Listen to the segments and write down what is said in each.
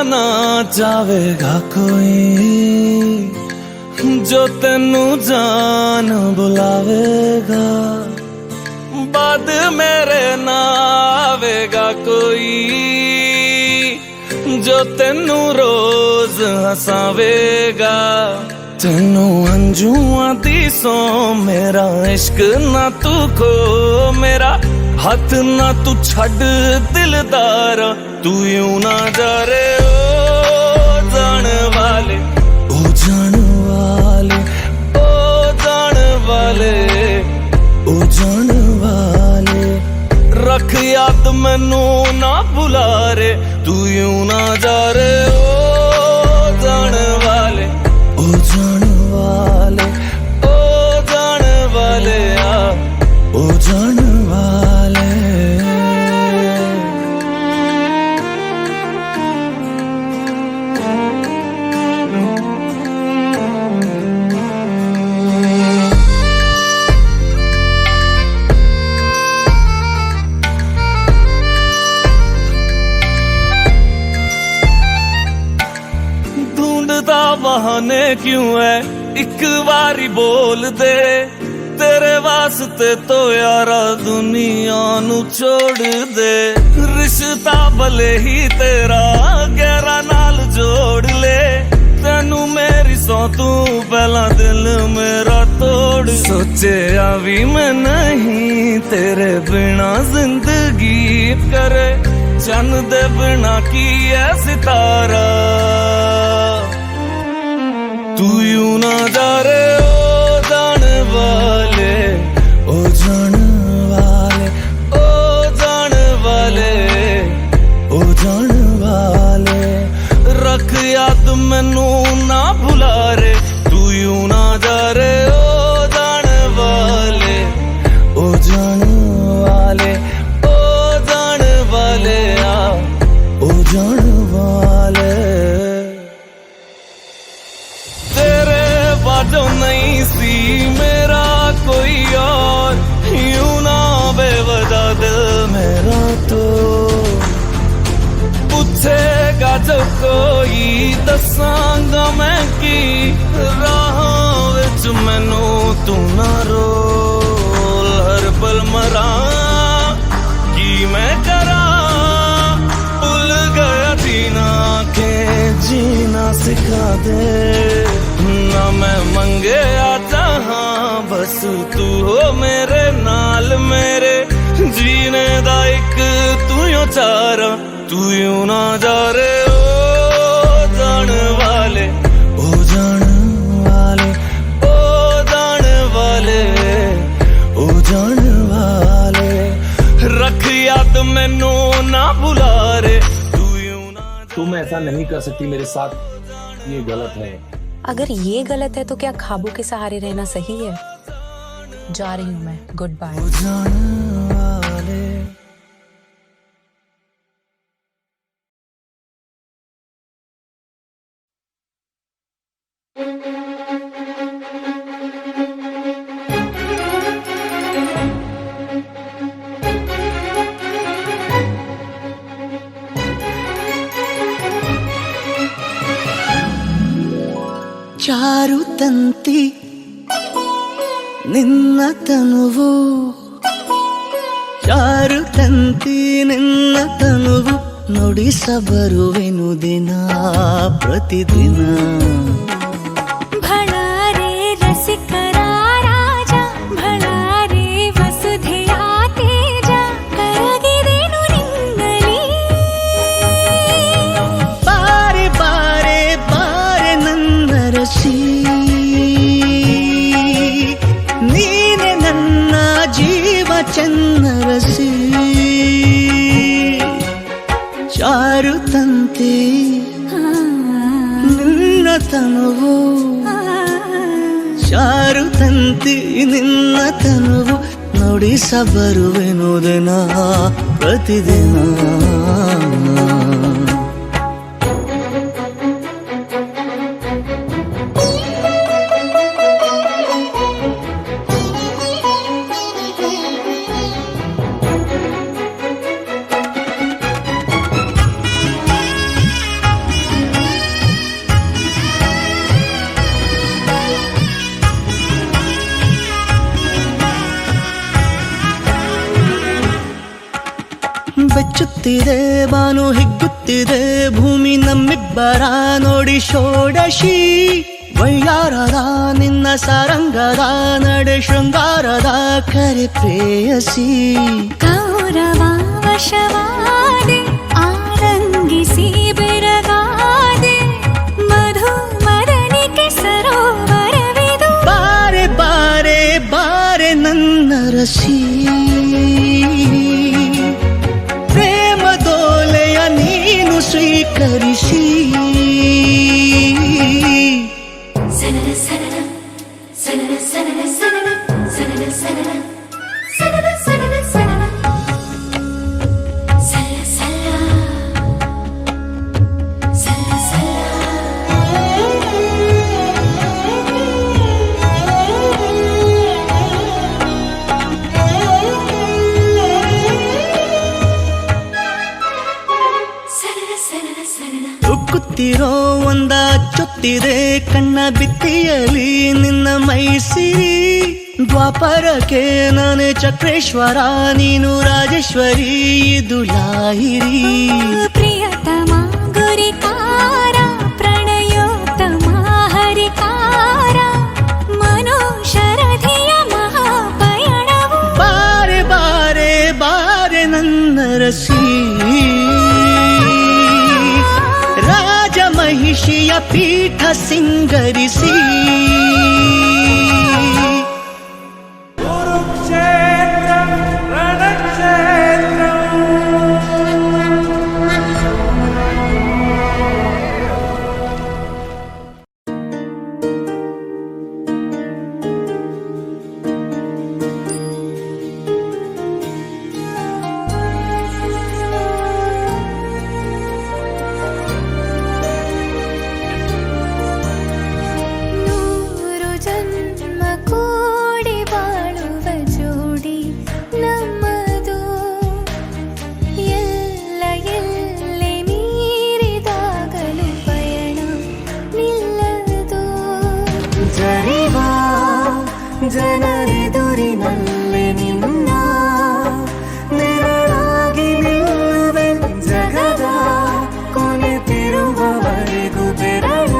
ना चावेगा कोई जो तेनू जान बुलावेगा, बाद मेरे ना आवेगा कोई जो तेनू रोज हसावेगा। तेनू अंजुआं दी सो मेरा इश्क ना तू खो मेरा, हाथ ना तू छड़ दिलदारा, तू यूं ना जा रे ओ जान वाले, ओ जान वाले, ओ जान वाले, ओ जान वाले। रख याद मैनू ना भुला रे, तू यूं ना जा रे ओ जान वाले, ओ जान वाले, ओ जान वाले आ, ओ जान वाले। ढूंढता बहाने क्यों है, एक बारी बोल दे, तेरे वास्ते तो यारा दुनिया नू छोड़ दे। रिश्ता भले ही तेरा गहरा नाल जोड़ ले, तेनू मेरी सौ तू पहला दिल मेरा तोड़। सोचे भी मैं नहीं तेरे बिना जिंदगी करे, चन दे बिना की है सितारा, तू यूं ना जा रे ओ जान वाले, ओ जान वाले, ओ जान वाले, ओ जान वाले। रख याद मैनू ना भुला रे, तू यूं ना जा रे ओ जान वाले, ओ जान वाले, ओ जान वाले आ, ओ जान वाले। तेरे बाजो नहीं सी मेरा कोई और, यूं ना बेवजह दिल मेरा तो पूछेगा जो कोई, दसांगा मैं की राहों विच मैनू तू ना रोल। हर पल मरा की मैं करा, भुल गया जीना के जीना सिखा दे, ना मैं मंगे आ जहां बस तू हो मेरे नाल मेरे, जीने दा एक तू यो चारा, तू यूं ना जा रे ओ जान वाले, ओ जान वाले, ओ जान वाले, ओ जान वाले। रख याद मैनू ना भुला रे, तू यूं ना। तुम ऐसा नहीं कर सकती मेरे साथ, ये गलत है। अगर ये गलत है तो क्या ख्वाबों के सहारे रहना सही है? जा रही हूँ मैं, गुड बाय। ಚಾರು ತಂತಿ ನಿನ್ನ ತನುವು, ಚಾರು ತಂತಿ ನಿನ್ನ ತನುವು, ನುಡಿಸಬರುವೆನು ದಿನ ಪ್ರತಿದಿನ। ಭಳಾರೆ ರಸಿಕರ ರಾಜ, ಭಳಾರೆ ವಸುಧೆಯ ತೇಜ, ಕರಗಿದೆನು ನಿನ್ನಲಿ। ಬಾರೆ ಬಾರೆ ಬಾರೆ ನನ್ನ ರಸಿ, ನೀನೆ ನನ್ನ ಜೀವ ಚನ್ನರಸಿ। ಚಾರು ತಂತಿ ನಿನ್ನ ತನುವು, ಚಾರು ತಂತಿ ನಿನ್ನ ತನುವು, ನುಡಿಸಬರುವೆನು ದಿನ ಪ್ರತಿದಿನ। ಬೆಚ್ಚುತ್ತಿದೆ ಬಾನು ಹಿಗ್ಗುತ್ತಿದೆ ಭೂಮಿ ನಮ್ಮಿಬ್ಬರ ನೋಡಿ ಷೋಡಶಿ ವೈಯಾರದ ನಿನ್ನ ಸಾರಂಗದ ನಡೆ ಶೃಂಗಾರದ ಕರೆ ಪ್ರೇಯಸಿ ಕೌರವ ವಶವಾದೆ ಆರಂಗಿಸಿ ಬೆರಗಾದೆ ಮಧು ಮದನಿಕೆ ಸರೋವರವಿದು ಬಾರೆ ಬಾರೆ ಬಾರೆ ನನ್ನ ರಸಿ ಪ್ರೇಮ ದೋಲೆಯ ನೀನು ಸ್ವೀಕರಿಸಿ ಸನನ ಸನನ ಸನನ ಸನನ ಸನನ ಸನನ ಸನನ ಸನನ ಸನನ ಸನನ ಸಲ್ಲ ಸಲ್ಲ ಸಲ್ಲ ಸಲ್ಲ ಸನನ ಸನನ ಉಕ್ಕುತ್ತಿರೋ ಒಂದ ಚೊತ್ತಿದೆ ಕಣ್ಣ ಬಿತ್ತಿಯಲಿ ನಿನ್ನ ಮೈಸಿರಿ ದ್ವಾಪರಕ್ಕೆ ನಾನೇ ಚಕ್ರೇಶ್ವರ ನೀನು ರಾಜೇಶ್ವರಿ ಇದು ಲಾಹಿರಿ ಪ್ರಿಯತಮ ಗುರಿಕಾರ ಪ್ರಣಯೋತ್ತಮ ಹರಿಕಾರ ಮನೋಶರಧಿಯ ಮಹಾಪಯಣವು ಬಾರೆ ಬಾರೆ ಬಾರೆ ನನ್ನ ರಸಿ ರಾಜ ಮಹಿಷಿಯ ಪೀಠ ಸಿಂಗರಿಸಿ ನೂರು ಜನ್ಮ ಕೂಡಿ ಬಾಳುವ ಜೋಡಿ ನಮ್ಮದು ಎಲ್ಲ ಎಲ್ಲೆ ಮೀರಿದಾಗಲೂ ಪಯಣ ನಿಲ್ಲದು ಜರಿವಾ ಜನರೆದುರಿನಲ್ಲಿ ನಿನ್ನ ನೆರಳಾಗಿ ನಿಲ್ಲುವೆ ಜಗದ ಕೊನೆತಿರುವವರೆಗೂ ಬೆರಳ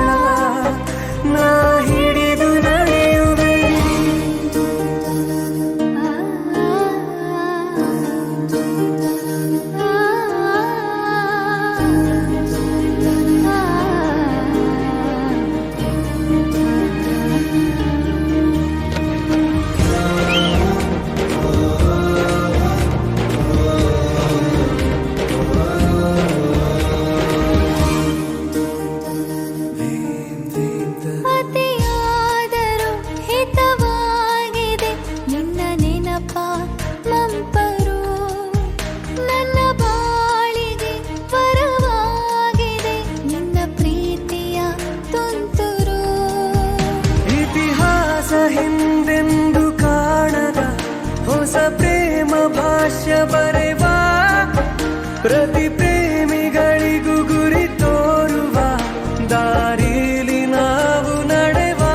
ನಾ ಹಿಡಿದು ನಡೆಯುವೆ ಅತಿಯಾದರೂ ಹಿತವಾಗಿದೆ ನಿನ್ನ ನೆನಪ ಮಂಪರು ನನ್ನ ಬಾಳಿಗೆ ವರವಾಗಿದೆ ನಿನ್ನ ಪ್ರೀತಿಯ ತುಂತುರು ಇತಿಹಾಸ ಹಿಂದೆಂದು ಕಾಣದ ಹೊಸ ಪ್ರೇಮ ಭಾಷ್ಯ ಬರೆವಾ ಪ್ರತಿ ಪ್ರೇಮಿಗಳಿಗೂ ಗುರಿ ತೋರುವ ದಾರಿಲಿ ನಾವು ನಡೆವಾ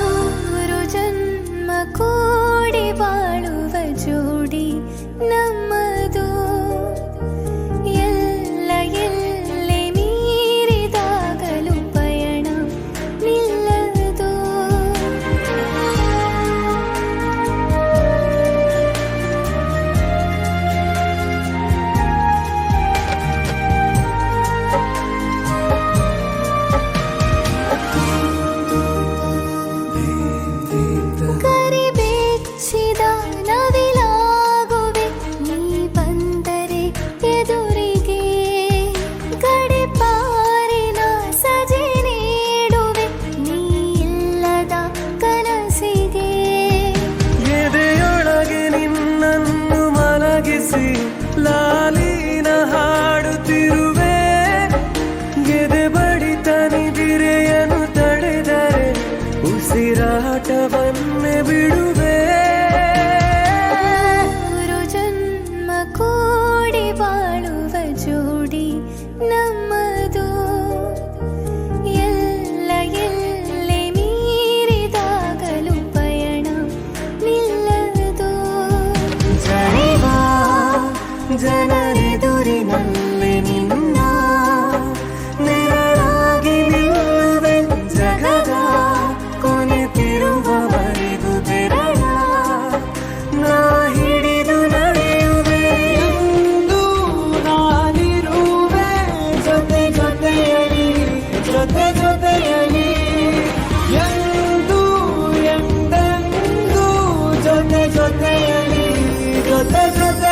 ನೂರು ಜನ್ಮ ಕೂಡಿ ಬಾಳುವ ಜೋಡಿ ನಮ್ಮದು ಎಲ್ಲ ಎಲ್ಲೆ ಮೀರಿದಾಗಲೂ ಪಯಣ ನಿಲ್ಲದು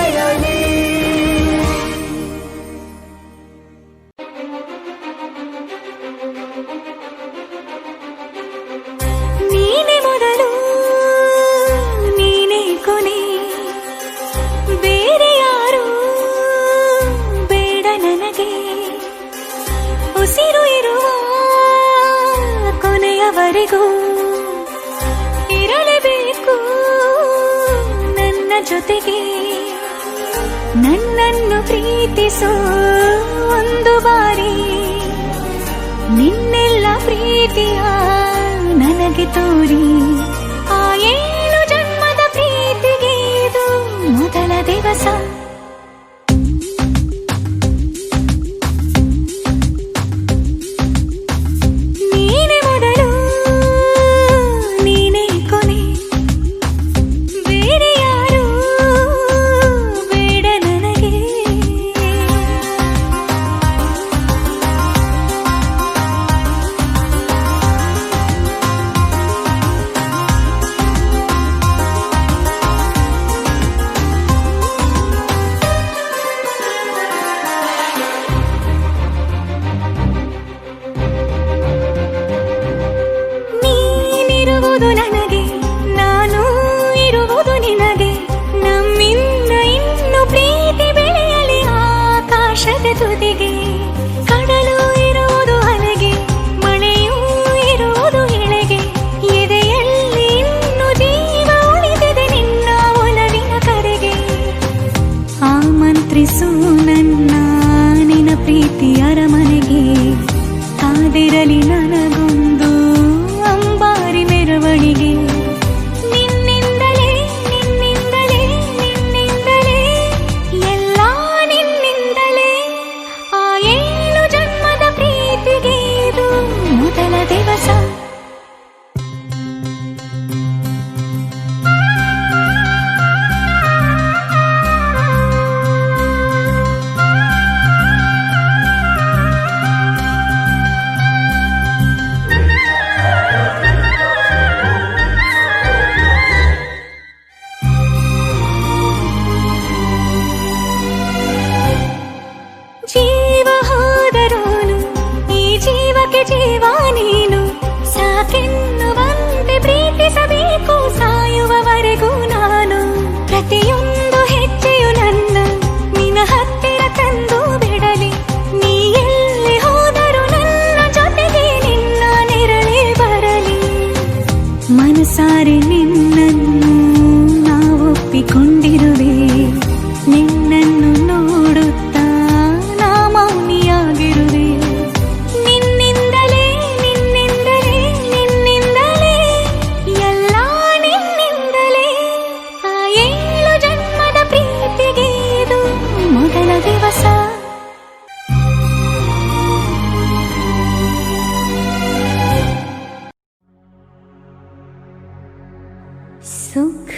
ಬೆಳೆಯಲಿ. ನೀನೆ ಮೊದಲು ನೀನೆ ಕೊನೆ, ಬೇರೆ ಯಾರು ಬೇಡ ನನಗೆ. ಉಸಿರು ಇರುವ ಕೊನೆಯವರೆಗೂ ಇರಲೇಬೇಕು ನನ್ನ ಜೊತೆಗೆ. ನನ್ನನ್ನು ಪ್ರೀತಿಸೋ ಒಂದು ಬಾರಿ, ನಿನ್ನೆಲ್ಲ ಪ್ರೀತಿಯ ನನಗೆ ತೋರಿ. ಆ 7 ಜನ್ಮದ ಪ್ರೀತಿಗೆ ಇದು ಮೊದಲ ದಿವಸ. ನೀನೆ ಮೊದಲು ನೀನೆ ಕೊನೆ, ಬೇರೆ ಯಾರು ಬೇಡ ನನಗೆ. ನೀನಿರುವುದು ನನಗೆ, ನಾನು ಇರುವುದು ನಿನಗೆ. ನಮ್ಮಿಂದ ಇನ್ನು ಪ್ರೀತಿ ಬೆಳೆಯಲಿ ಆಕಾಶದ ತುದಿಗೆ. ಕಡಲು ಇರುವುದು ಅಲೆಗೆ, ಮಳೆಯೂ ಇರುವುದು ಎಳೆಗೆ. ಎದೆಯಲ್ಲಿ ಇನ್ನು ಜೀವ ಉಳಿದಿದೆ ನಿನ್ನ ಒಲವಿನ ಕರೆಗೆ. ಆಮಂತ್ರಿಸು ನನ್ನ ನಿನ್ನ ಪ್ರೀತಿ ಅರಮನೆಗೆ. ಕಾದಿರಲಿ ನನಗೊಂದು ಅಂಬಾರಿ ಮೆರವಣಿಗೆ. ನಿನ್ನಿಂದಲೇ ನಿನ್ನಿಂದಲೇ ನಿನ್ನಿಂದಲೇ ಎಲ್ಲ ನಿನ್ನಿಂದಲೇ. ಆ 7 ಜನ್ಮದ ಪ್ರೀತಿಗೆ ಇದು ಮೊದಲ ದಿವಸ. ಜೀವ ಹೋದರೋನು ಈ ಜೀವಕ್ಕೆ ಜೀವ ನೀನು. ಸಾಕೆನ್ನುವಂತೆ ಪ್ರೀತಿಸಬೇಕು ಸಾಯುವವರೆಗೂ ನಾನು. ಪ್ರತಿಯೊಂದು ಹೆಜ್ಜೆಯು ನನ್ನ ನಿನ್ನ ಹತ್ತಿರ ತಂದು ಬಿಡಲಿ. ನೀ ಎಲ್ಲಿ ಹೋದರೂ ನನ್ನ ಜೊತೆಗೆ ನಿನ್ನ ನೆರಳೇ ಬರಲಿ. ಮನಸಾರೆ ನಿನ್ನನ್ನು ನಾವೊಪ್ಪಿಕೊಂಡಿರುವೆ. ನಿನ್ನನ್ನು ನೋಡುತ್ತಾ ನಾ ಮೌನಿಯಾಗಿರುವೆ. ನಿನ್ನಿಂದಲೇ ನಿನ್ನಿಂದಲೇ ನಿನ್ನಿಂದಲೇ ಎಲ್ಲ ನಿನ್ನಿಂದಲೇ. ಆ 7 ಜನ್ಮದ ಪ್ರೀತಿಗೆ ಇದು ಮೊದಲ ದಿವಸ. सुख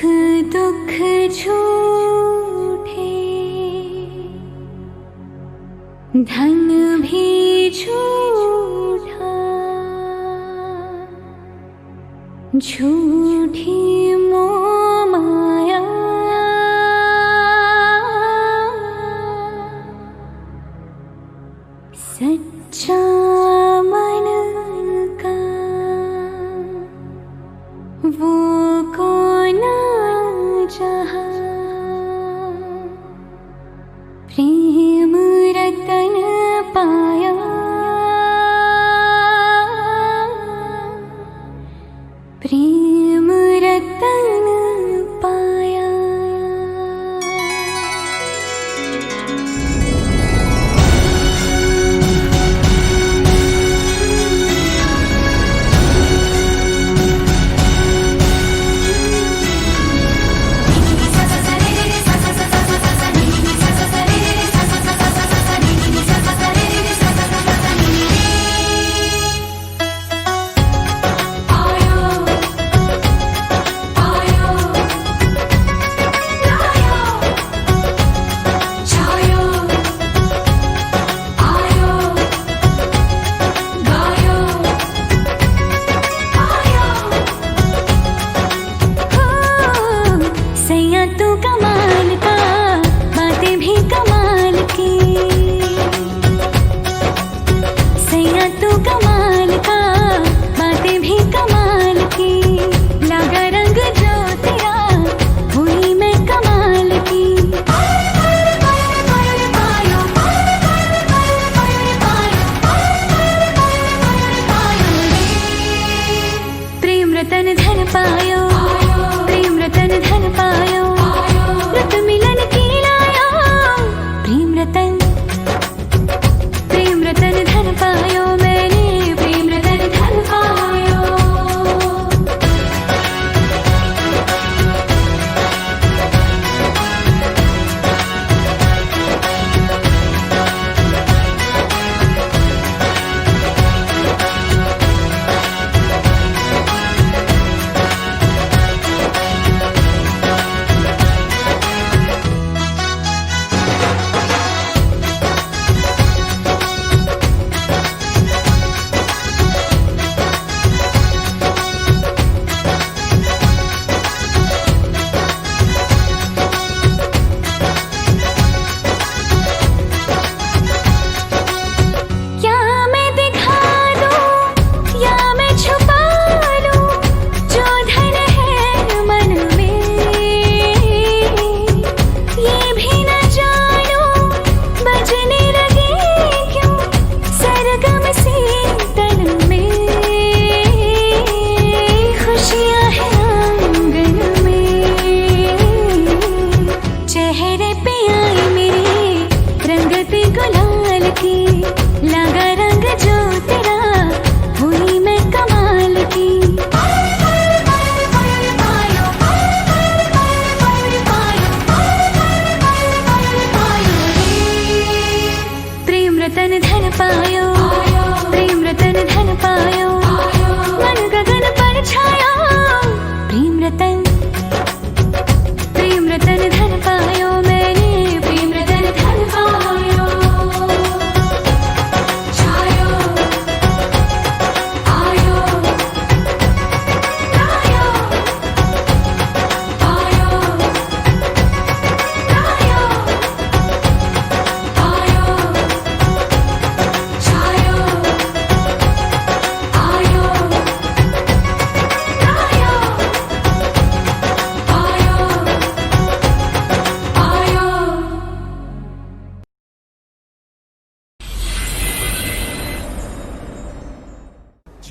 दुख झूठे, धन भी झूठा, झूठी मोह माया. सच्चा मन का वो कौन जहाँ. प्रेम रतन पाया, प्रेम रतन पाया.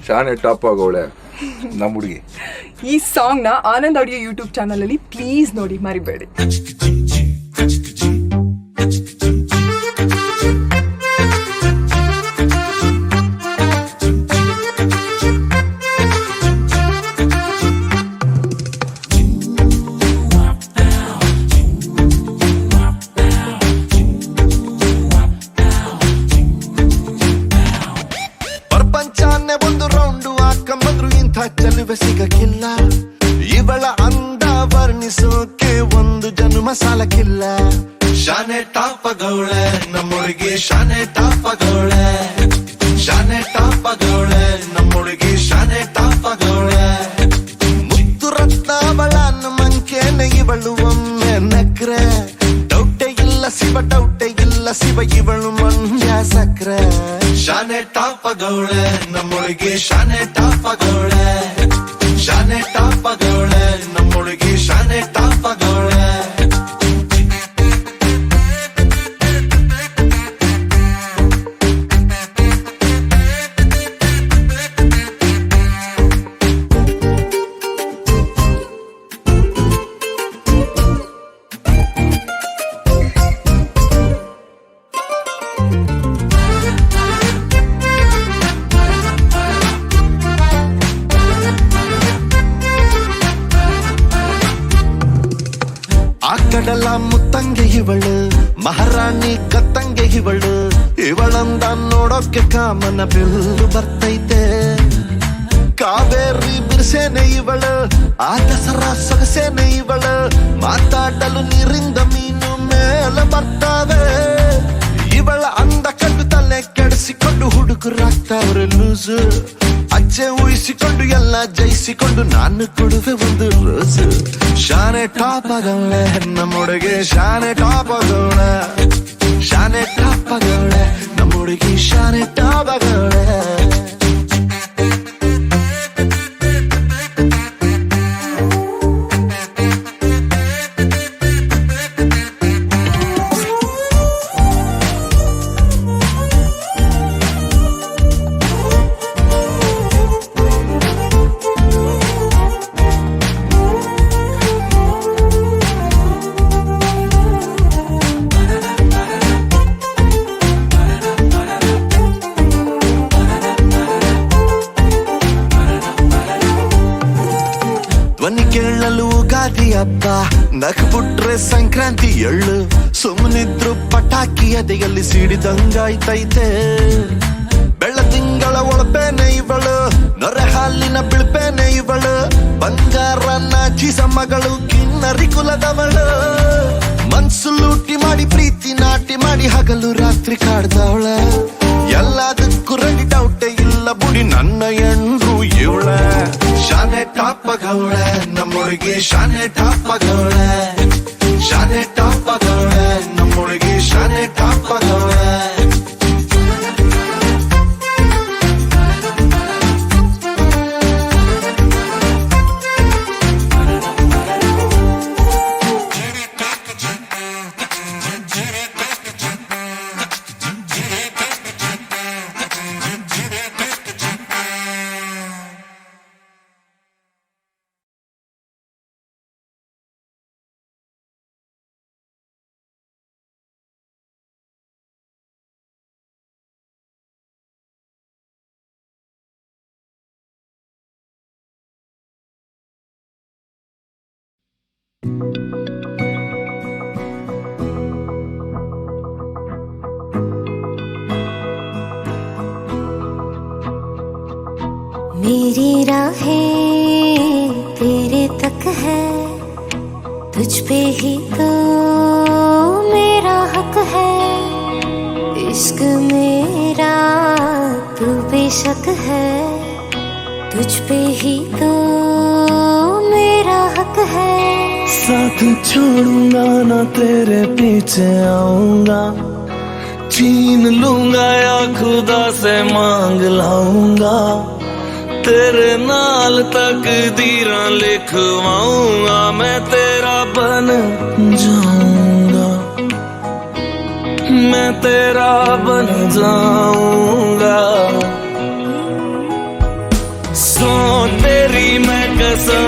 ಶಾನೆ ಟಾಪ್ ಆಗೋಳೆ ನಮ್ಮ ಹುಡುಗಿ. ಈ ಸಾಂಗ್ನ ಆನಂದ್ ಆಡಿಯೋ ಯೂಟ್ಯೂಬ್ ಚಾನಲಲ್ಲಿ ಪ್ಲೀಸ್ ನೋಡಿ, ಮರಿಬೇಡಿ. ಪ್ರಪಂಚನೇ ಒಂದು ರೌಂಡು ಹಾಕೊಂಬಂದ್ರು ಇಂಥ ಚೆಲುವೆ ಸಿಗಕ್ಕಿಲ್ಲ. ಇವಳ ಅಂದ ವರ್ಣಿಸೋಕೆ ಒಂದು ಜನ್ಮ ಸಾಲಕ್ಕಿಲ್ಲ. ಶಾನೆ ಟಾಪಗೌಳೆ ನಮ್ಮೊಳಗೆ, ಶಾನೆ ಟಾಪಗೌಳೆ, ಶಾನೆ ಟಾಪಗೌಳೆ ನಮ್ಮೊಳಗೆ, ಶಾನೆ ಟಾಪಗೌಳೆ. ಮುತ್ತು ರತ್ನ ಅವಳ ಮಂಕೇನೆ ಇವಳು ಒಮ್ಮೆ ನಕ್ರೆ. ಡೌಟೆ ಇಲ್ಲ ಶಿವ, ಡೌಟೆ ಇಲ್ಲ ಶಿವ, ಇವಳು ಮಂಡ್ಯ ಸಕ್ರೆ. ಶಾನೆ ಟಾಪಗೌಳೆ ನಮ್ಮೊಳಗೆ, ಶಾನೆ ಟಾಪಗೌಳೆ, ಶಾನೆ ಟಾಪಗೌಳೆ ನಮ್ಮೊಳಗೆ, ಶಾನೆ ಟಾಪಗೌಳೆ. ಆ ಕಡಲ ಮುತ್ತಂಗೆ ಇವಳು, ಮಹಾರಾಣಿ ಕತ್ತಂಗೆ ಇವಳು. ಇವಳಂದ ನೋಡೋಕೆ ಕಾಮನ ಬಿಲ್ಲು ಬರ್ತೈತೆ. ಕಾವೇರಿ ಬಿರ್ಸೇನೆ ಇವಳು, ಆ ದಸರಾ ಸೊಗಸೇನೆ ಇವಳು. ಮಾತಾಡಲು ನೀರಿಂದ ಮೀನು ಮೇಲೆ ಬರ್ತಾವೆ. ಇವಳ ಅಂದ ಕಂಡು ತಲೆ ಕೆಡಿಸಿಕೊಂಡು ಹುಡುಗರಾಗ್ತಾವ್ರೆ ಲೂಸು. ಅಜ್ಜೆ ಉಳಿಸಿಕೊಂಡು ಎಲ್ಲ ಜಯಿಸಿಕೊಂಡು ನಾನು ಕೊಡುವೆ ಒಂದು ರೋಸು. ಶಾನೆ ಟಾಪಗೌಳೆ ನಮ್ಮೊಳಗೆ, ಶಾನೆ ಟಾಪಗೌಳೆ, ಶಾನೆ ಟಾಪಗೌಳೆ ನಮ್ಮೊಳಗೆ, ಶಾನೆ ಟಾಪಗೌಳೆ. ಧ್ವನಿ ಕೇಳಲು ಗಾದಿ ಹಬ್ಬ, ನಕ್ಬಿಟ್ರೆ ಸಂಕ್ರಾಂತಿ ಎಳ್ಳು. ಸುಮ್ಮನಿದ್ರು ಪಟಾಕಿ ಎದೆಯಲ್ಲಿ ಸಿಡಿದಂಗಾಯ್ತೈತೆ. ಬೆಳ್ಳ ತಿಂಗಳ ಒಳಪೇನೆ ಇವಳು, ನೊರೆ ಹಾಲಿನ ಬಿಳ್ಪೇನೆ ಇವಳು. ಬಂಗಾರ ನಾಚಿಸ ಮಗಳು, ಕಿನ್ನರಿ ಕುಲದವಳು. ಮನ್ಸು ಲೂಟಿ ಮಾಡಿ ಪ್ರೀತಿ ನಾಟಿ ಮಾಡಿ ಹಗಲು ರಾತ್ರಿ ಕಾಡ್ದವಳ. ಎಲ್ಲದಕ್ಕೂ ರೆಡಿ, ಡೌಟೆ ಇಲ್ಲ ಬುಡಿ ನನ್ನ ಎಂಡ್ರು ಇವಳ. ಶಾನೆ ಟಾಪಗೌಳೆ ನಮ್ಮೊಳಗೆ, ಶಾನೆ ಟಾಪಗೌಳೆ, ಶಾನೆ ಟಾಪಗೌಳೆ ನಮ್ಮೊಳಗೆ, ಶಾನೆ ಟಾಪಗೌಳೆ. मेरी राहें तेरे तक है, तुझ पे ही तो मेरा हक है। इश्क मेरा तू बेशक है, तुझ पे ही तो मेरा हक है। साथ छोड़ूंगा ना तेरे पीछे आऊंगा, छीन लूंगा या खुदा से मांग लाऊंगा। तेरे नाल तकदीरां लिखवाऊंगा, मैं तेरा बन जाऊंगा, मैं तेरा बन जाऊंगा।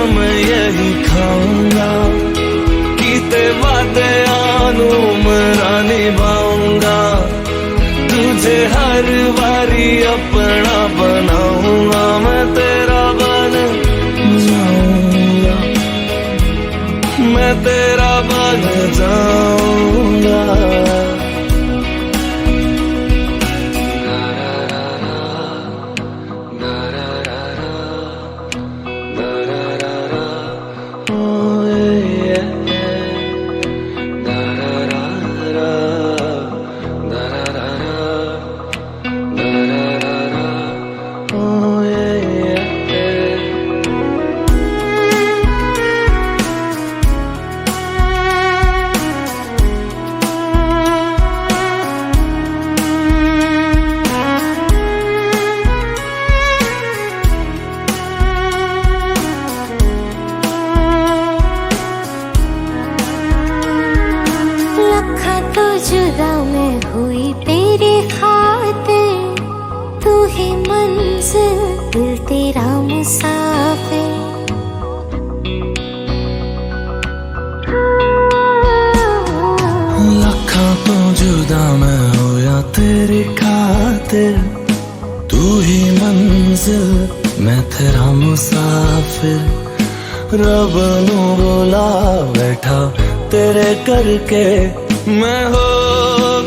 कसम यही खाऊंगा, कीते वादे आनू मरा निभाऊंगा, तुझे हर बारी अपना बनाऊंगा, मैं तेरा बन जाऊंगा, मैं तेरा बन जाऊंगा। जुदा मैं हुई तेरे खातिर, तू ही मंजिल दिल तेरा मुसाफिर। लखा तो जुदा मैं होया तेरे खातिर, तू ही मंजिल मैं तेरा मुसाफिर। रब नू बोला बैठा तेरे करके, मैं हो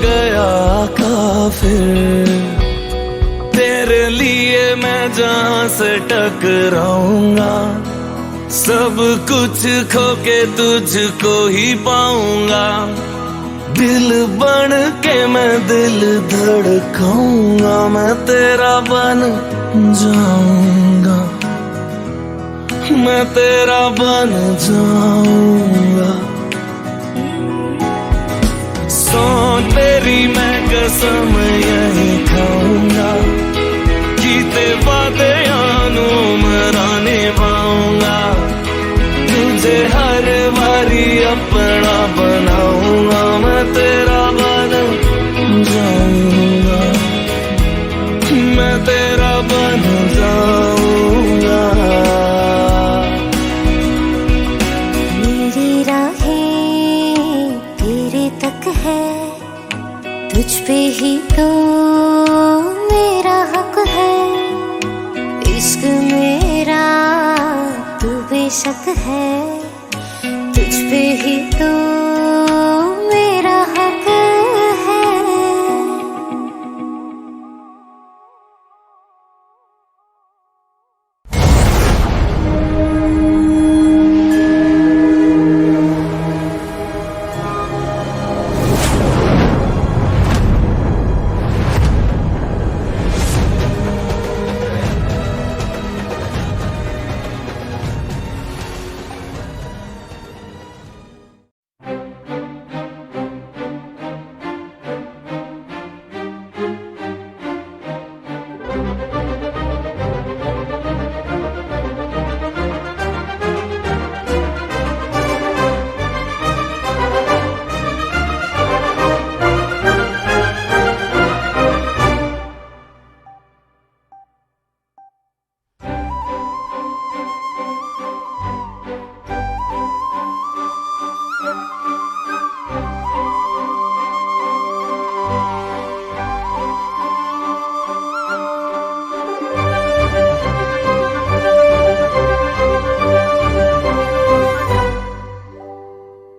गया काफिर। तेरे लिए मैं जहां से टकराऊंगा, सब कुछ खो के तुझको ही पाऊंगा। दिल बन के मैं दिल धड़काऊंगा, मैं तेरा बन जाऊंगा, मैं तेरा बन जाऊंगा। सो तेरी मैं कसम यही खाऊंगा, कीते वादे आनू मरा निभाऊंगा, तुझे हर बारी अपना बनाऊंगा, मैं तेरा बन जाऊंगा, मैं तेरा बन जाऊंगा। मेरी राहें तेरे तक है, तुझ पे ही तो मेरा हक है। इश्क मेरा तू बेशक है, तुझ पे ही तो मेरा हक है।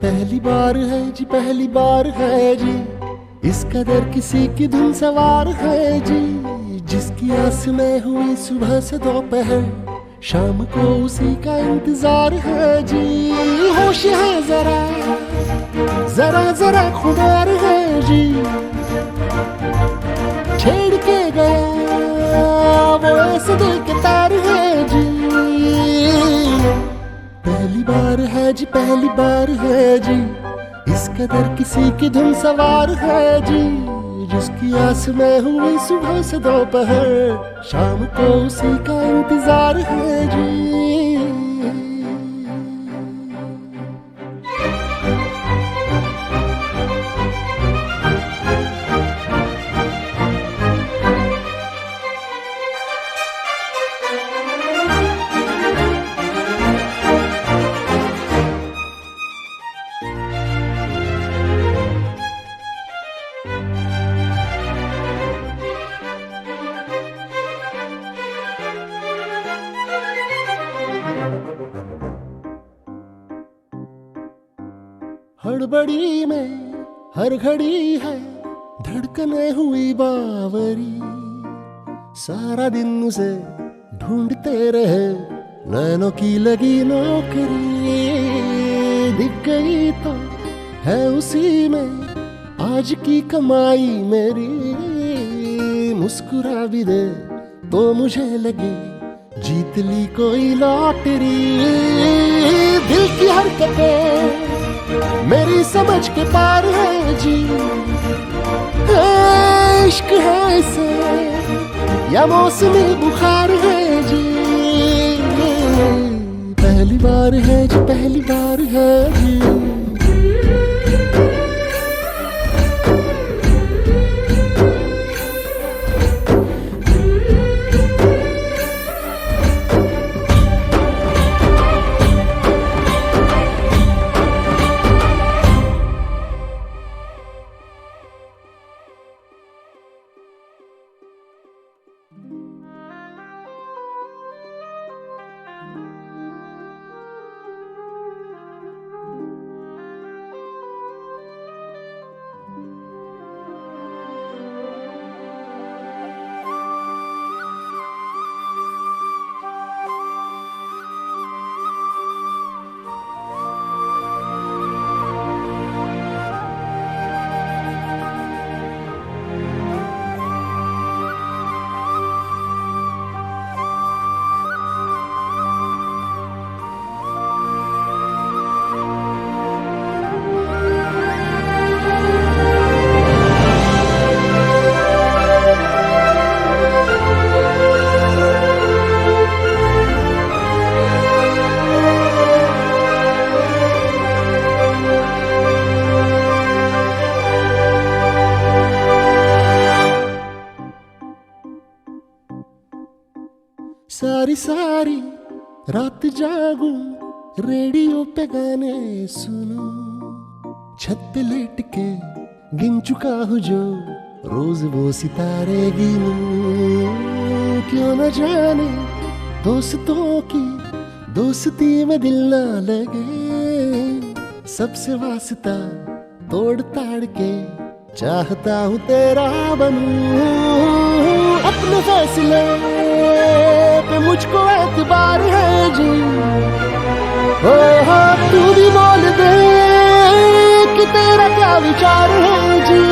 पहली बार है जी, पहली बार है जी, इस कदर किसी की धुन सवार है जी। जिसकी आस में हुई सुबह से दोपहर, शाम को उसी का इंतजार है जी। होश है जरा जरा जरा खुमार है जी, छेड़ के गया वो ऐसे दिल के तार है जी। पहली बार है जी, पहली बार है जी, इस कदर किसी की धुन सवार है जी। जिसकी आस में हुई सुबह से दोपहर, शाम को उसी का इंतजार है जी। हड़बड़ी में हर घड़ी है धड़कने हुई बावरी, सारा दिन उसे ढूंढते रहे नैनों की लगी नौकरी। दिख गई तो है उसी में आज की कमाई मेरी, मुस्कुरा भी दे तो मुझे लगे जीत ली कोई लॉटरी। दिल की हरकतें मेरी समझ के पार है जी, इश्क है इसे या मौसमी बुखार है जी। पहली बार है जी, पहली बार है जी। सारी सारी रात जागूं, रेडियो पे गाने सुनूं, छत पे लेट के गिन चुका हूँ जो रोज वो सितारे गिनूं। क्यों न जाने दोस्तों की दोस्ती में दिल ना लगे, सबसे वास्ता तोड़ ताड़ के चाहता हूँ तेरा बनूं। अपने फैसले पे मुझको एतबार है जी, हो तू भी बोल दे कि तेरा क्या विचार है जी।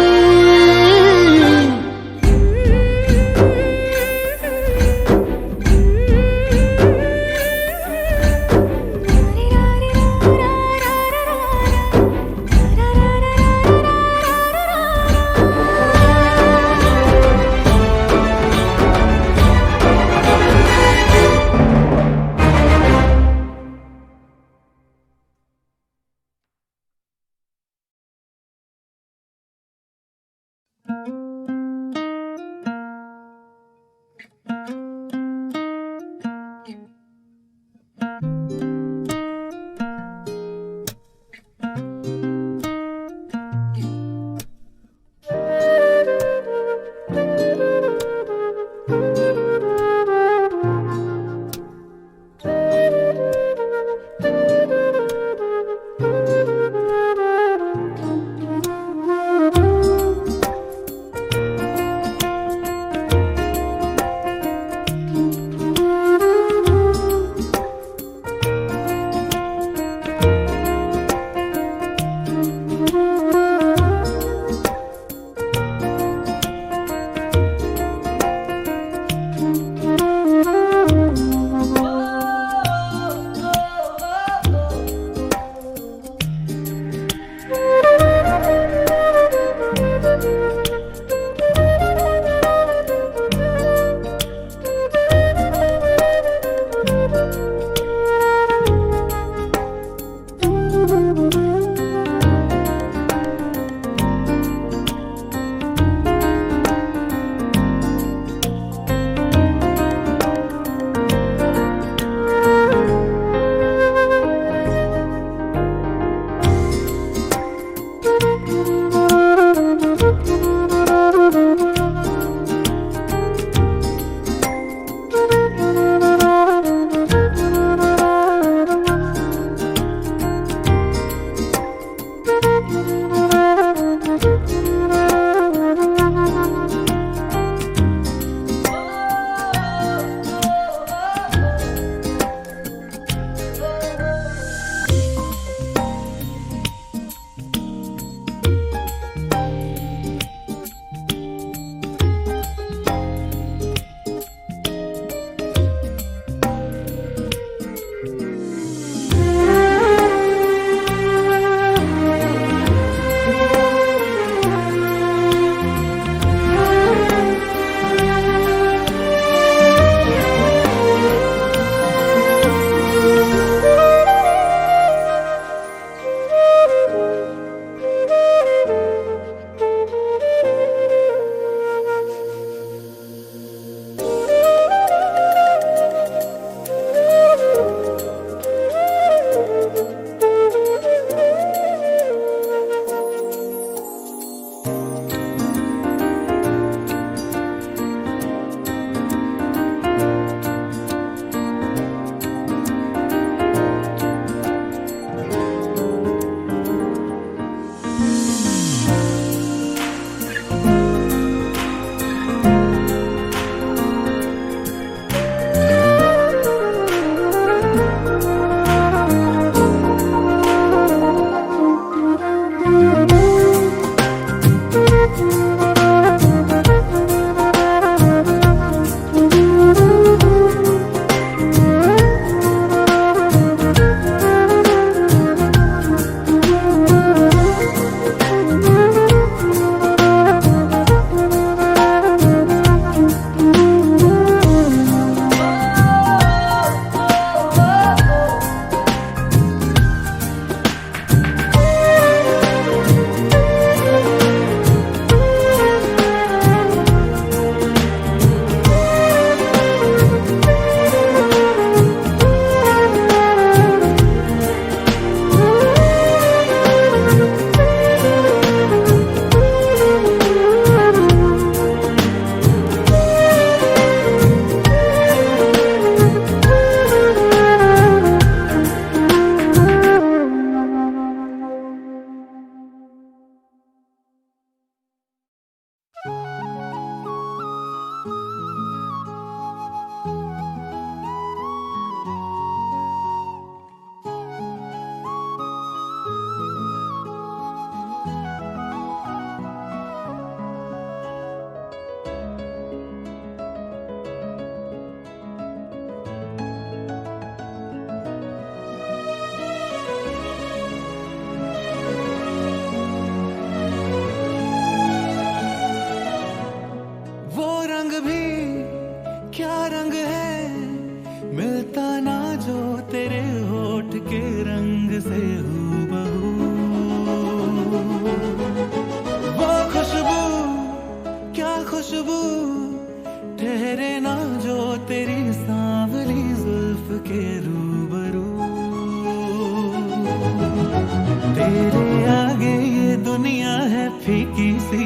फीकी सी,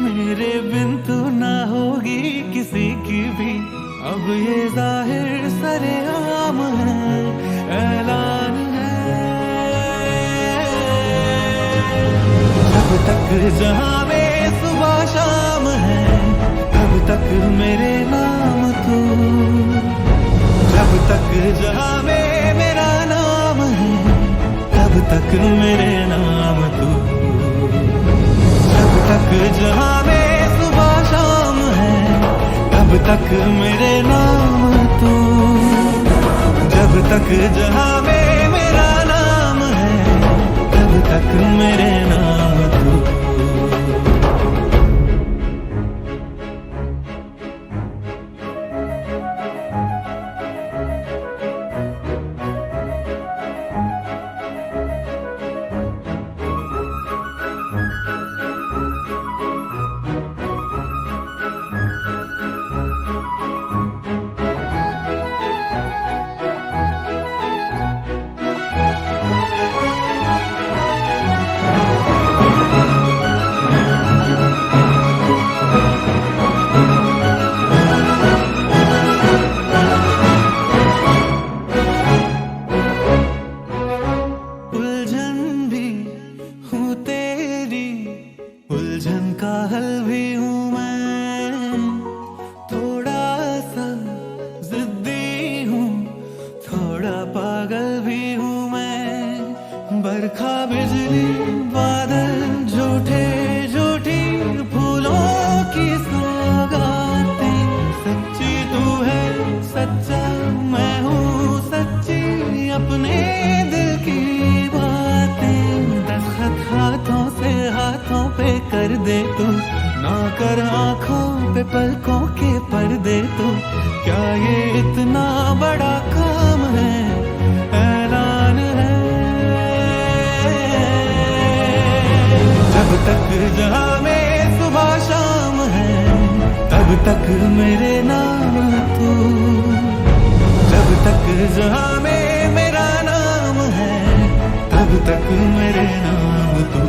मेरे बिन तू ना होगी किसी की भी। अब ये जाहिर सरेआम है, ऐलान है, जब तक जहां में सुबह शाम है, तब तक मेरे नाम तू, जब तक जहां में मेरा नाम है, तब तक मेरे नाम तू, जब तक जहां में सुबह शाम है, तब तक मेरे नाम तू, जब तक जहां में मेरा नाम है, तब तक मेरे नाम तू। उलझन का हल भी हूँ मैं, थोड़ा सा जिद्दी हूँ, थोड़ा पागल भी हूँ मैं। बरखा बिजली बादल झूठे झूठी फूलों की सौगातें, सच्ची तू है सच्चा मैं हूँ सच्ची, अपने दिल की बातें। दस्तखत हाथों से हाथों पे कर दे तू, ना कर आंखों पे पलकों के पर्दे तू। क्या ये इतना बड़ा काम है, ऐलान है, जब तक जहां में सुबह शाम है, तब तक मेरे नाम तू, जब तक जहां में मेरा नाम है, तब तक मेरे नाम तू,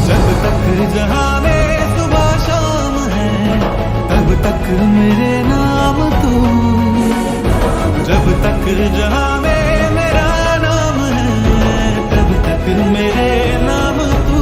जब तक जहां में सुबह शाम है, तब तक मेरे नाम तू, जब तक जहां में मेरा नाम है, तब तक मेरे नाम तू।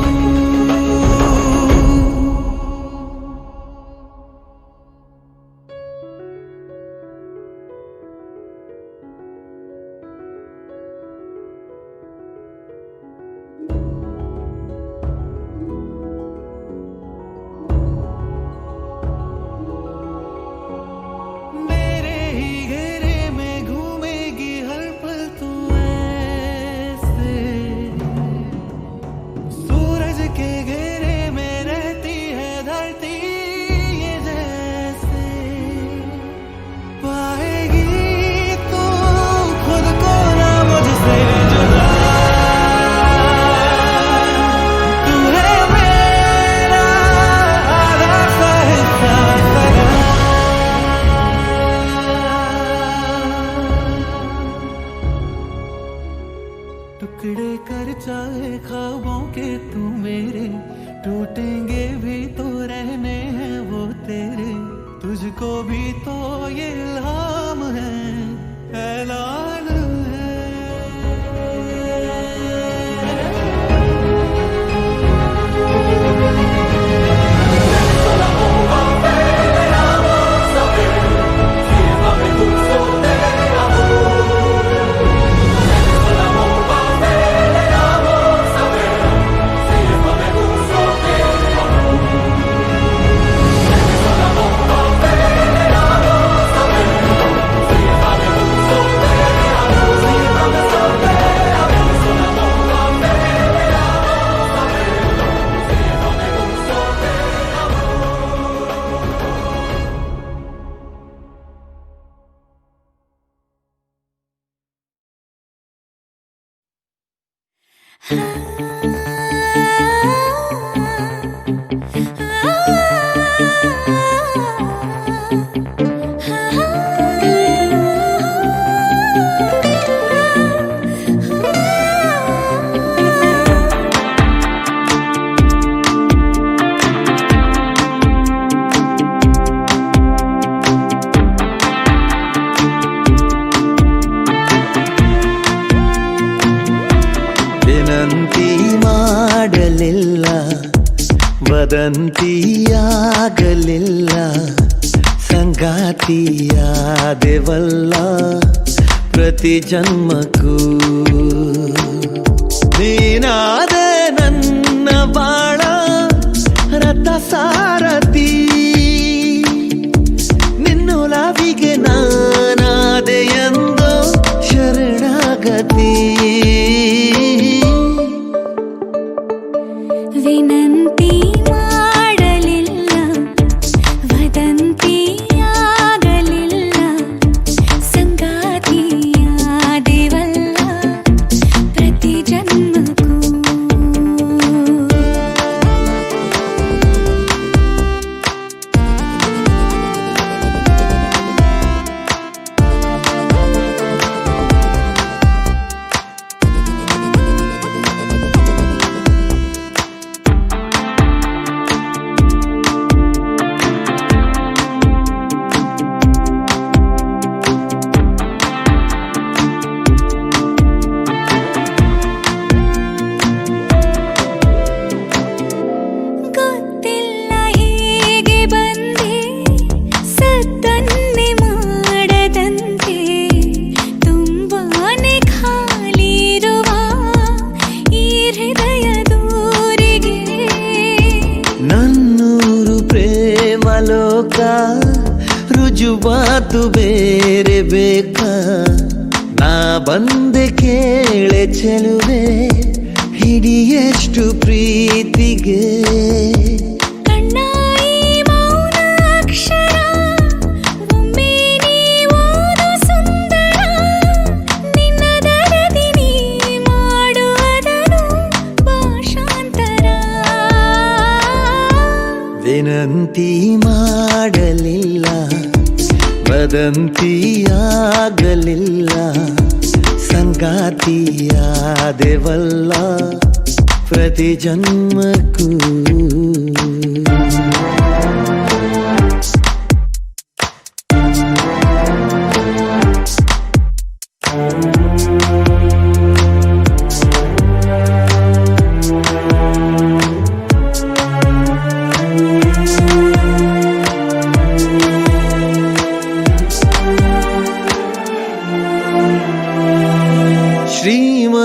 मेरे ही घेरे में घूमेगी हर पल तू ऐसे, सूरज के घेरे में रहती है धरती ये जैसे। पाएगी तू खुद को ना मुझसे जुदा, तू है मेरा आधा सा हिस्सा सदा। टुकड़े कर चाहे ख्वाबों के तू मेरे, टूटेंगे भी तो रहने हैं वो तेरे। तुझको भी तो ये इल्हाम है, ऐलान है, ವಿನಂತಿ ಮಾಡಲಿಲ್ಲ, ವದಂತಿಯಾಗಲಿಲ್ಲ, ಸಂಗಾತಿಯಾದೆವಲ್ಲ ಪ್ರತಿ ಜನ್ಮಕ್ಕೂ. ನೀನಾದೆ ನನ್ನ ಬಾಳ ರಥ ಸಾರಥಿ, ನಿನ್ನೊಲವಿಗೆ ನಾನಾದೆ ಎಂದು ಶರಣಾಗತಿ. ವಿನಂತಿ ಮಾಡಲಿಲ್ಲ, ವದಂತಿಯಾಗಲಿಲ್ಲ, ಸಂಗಾತಿಯಾದೆವಲ್ಲ ಪ್ರತಿ ಜನ್ಮಕ್ಕೂ. ಗೊತ್ತಿಲ್ಲ ಹೇಗೆ ಬಂದೆ, ಸದ್ದನ್ನೇ ಮಾಡದಂತೆ, ತುಂಬಾನೇ ಖಾಲಿ ಇರುವ ಈ ಹೃದಯ ದೂರಿಗೆ. ನನ್ನೂರು ಪ್ರೇಮ ಲೋಕ ರುಜುವಾತು ಬೇರೆ ಬೇಕಾ, ನಾ ಬಂದೆ ಕೇಳೆ ಚೆಲುವೆ ಹಿಡಿಯಷ್ಟು ಪ್ರೀತಿಗೆ. ಕಣ್ಣ ಈ ಮೌನ ಅಕ್ಷರ ಒಮ್ಮೆ ನೀ ಓದು ಸುಂದರ, ನಿನ್ನ ದರದಿ ನೀ ಮಾಡುವುದನು ಭಾಷಾಂತರ. ವಿನಂತಿ ಮಾಡಲಿಲ್ಲ, ವದಂತಿಯಾಗಲಿಲ್ಲ, ಸಂಗಾತಿಯಾದೆವಲ್ಲ ಪ್ರತಿ ಜನ್ಮಕ್ಕೂ.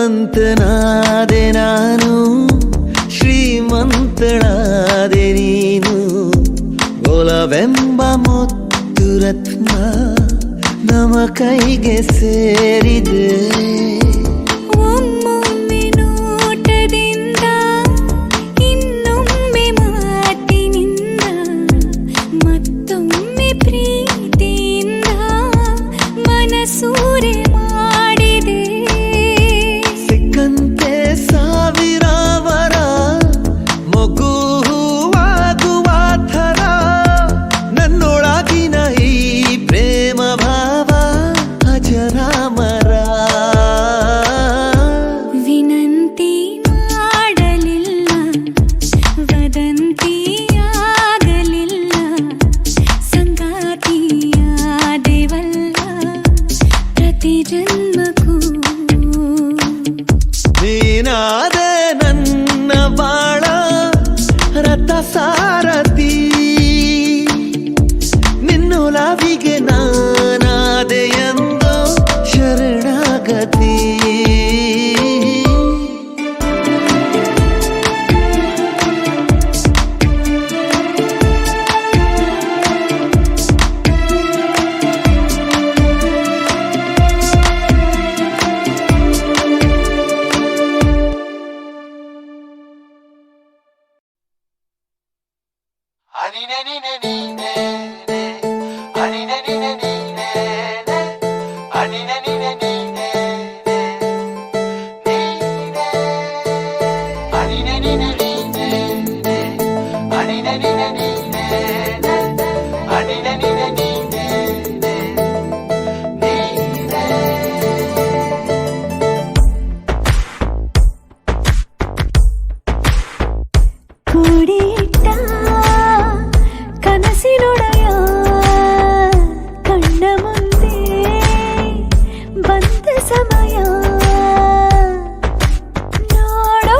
ಶ್ರೀಮಂತನಾದೆ ನಾನು, ಶ್ರೀಮಂತಳಾದೆ ನೀನು, ಒಲವೆಂಬ ಮುತ್ತು ರತ್ನ ನಮ್ಮ ಕೈಗೆ ಸೇರಿದೆ. ಒಮ್ಮೊಮ್ಮೆ ನೋಟದಿಂದ, ಇನ್ನೊಮ್ಮೆ ಮಾತಿನಿಂದ, ಮತ್ತೊಮ್ಮೆ ಪ್ರೀತಿಯಿಂದ ಮನಸೂರೆ ಮಾಡಿದೆ. ಸಿಕ್ಕಂತೆ ಸಾವಿರಾವರ ಮೊಗ್ಗು ಹೂವಾಗುವ ಥರ, ನನ್ನೊಳಗಿನ ಈ ಪ್ರೇಮ ಭಾವ ಅಜರಾಮರ. ವಿನಂತಿ ಮಾಡಲಿಲ್ಲ, ವದಂತಿಯಾಗಲಿಲ್ಲ, ಸಂಗಾತಿಯಾದೆವಲ್ಲ ಪ್ರತಿ ಜನ್ಮಕ್ಕೂ. ನೀನಾದೆ ನನ್ನ ಬಾಳ ರಥ ಸಾರಥಿ, ನಿನ್ನೊಲವಿಗೆ ನಾನಾದೆ ಎಂದು ಶರಣಾಗತಿ. ಕೂಡಿಟ್ಟ ಕನಸಿನೊಡೆಯ ಕಣ್ಣ ಮುಂದೆ ಬಂದ ಸಮಯ ನೋಡೋ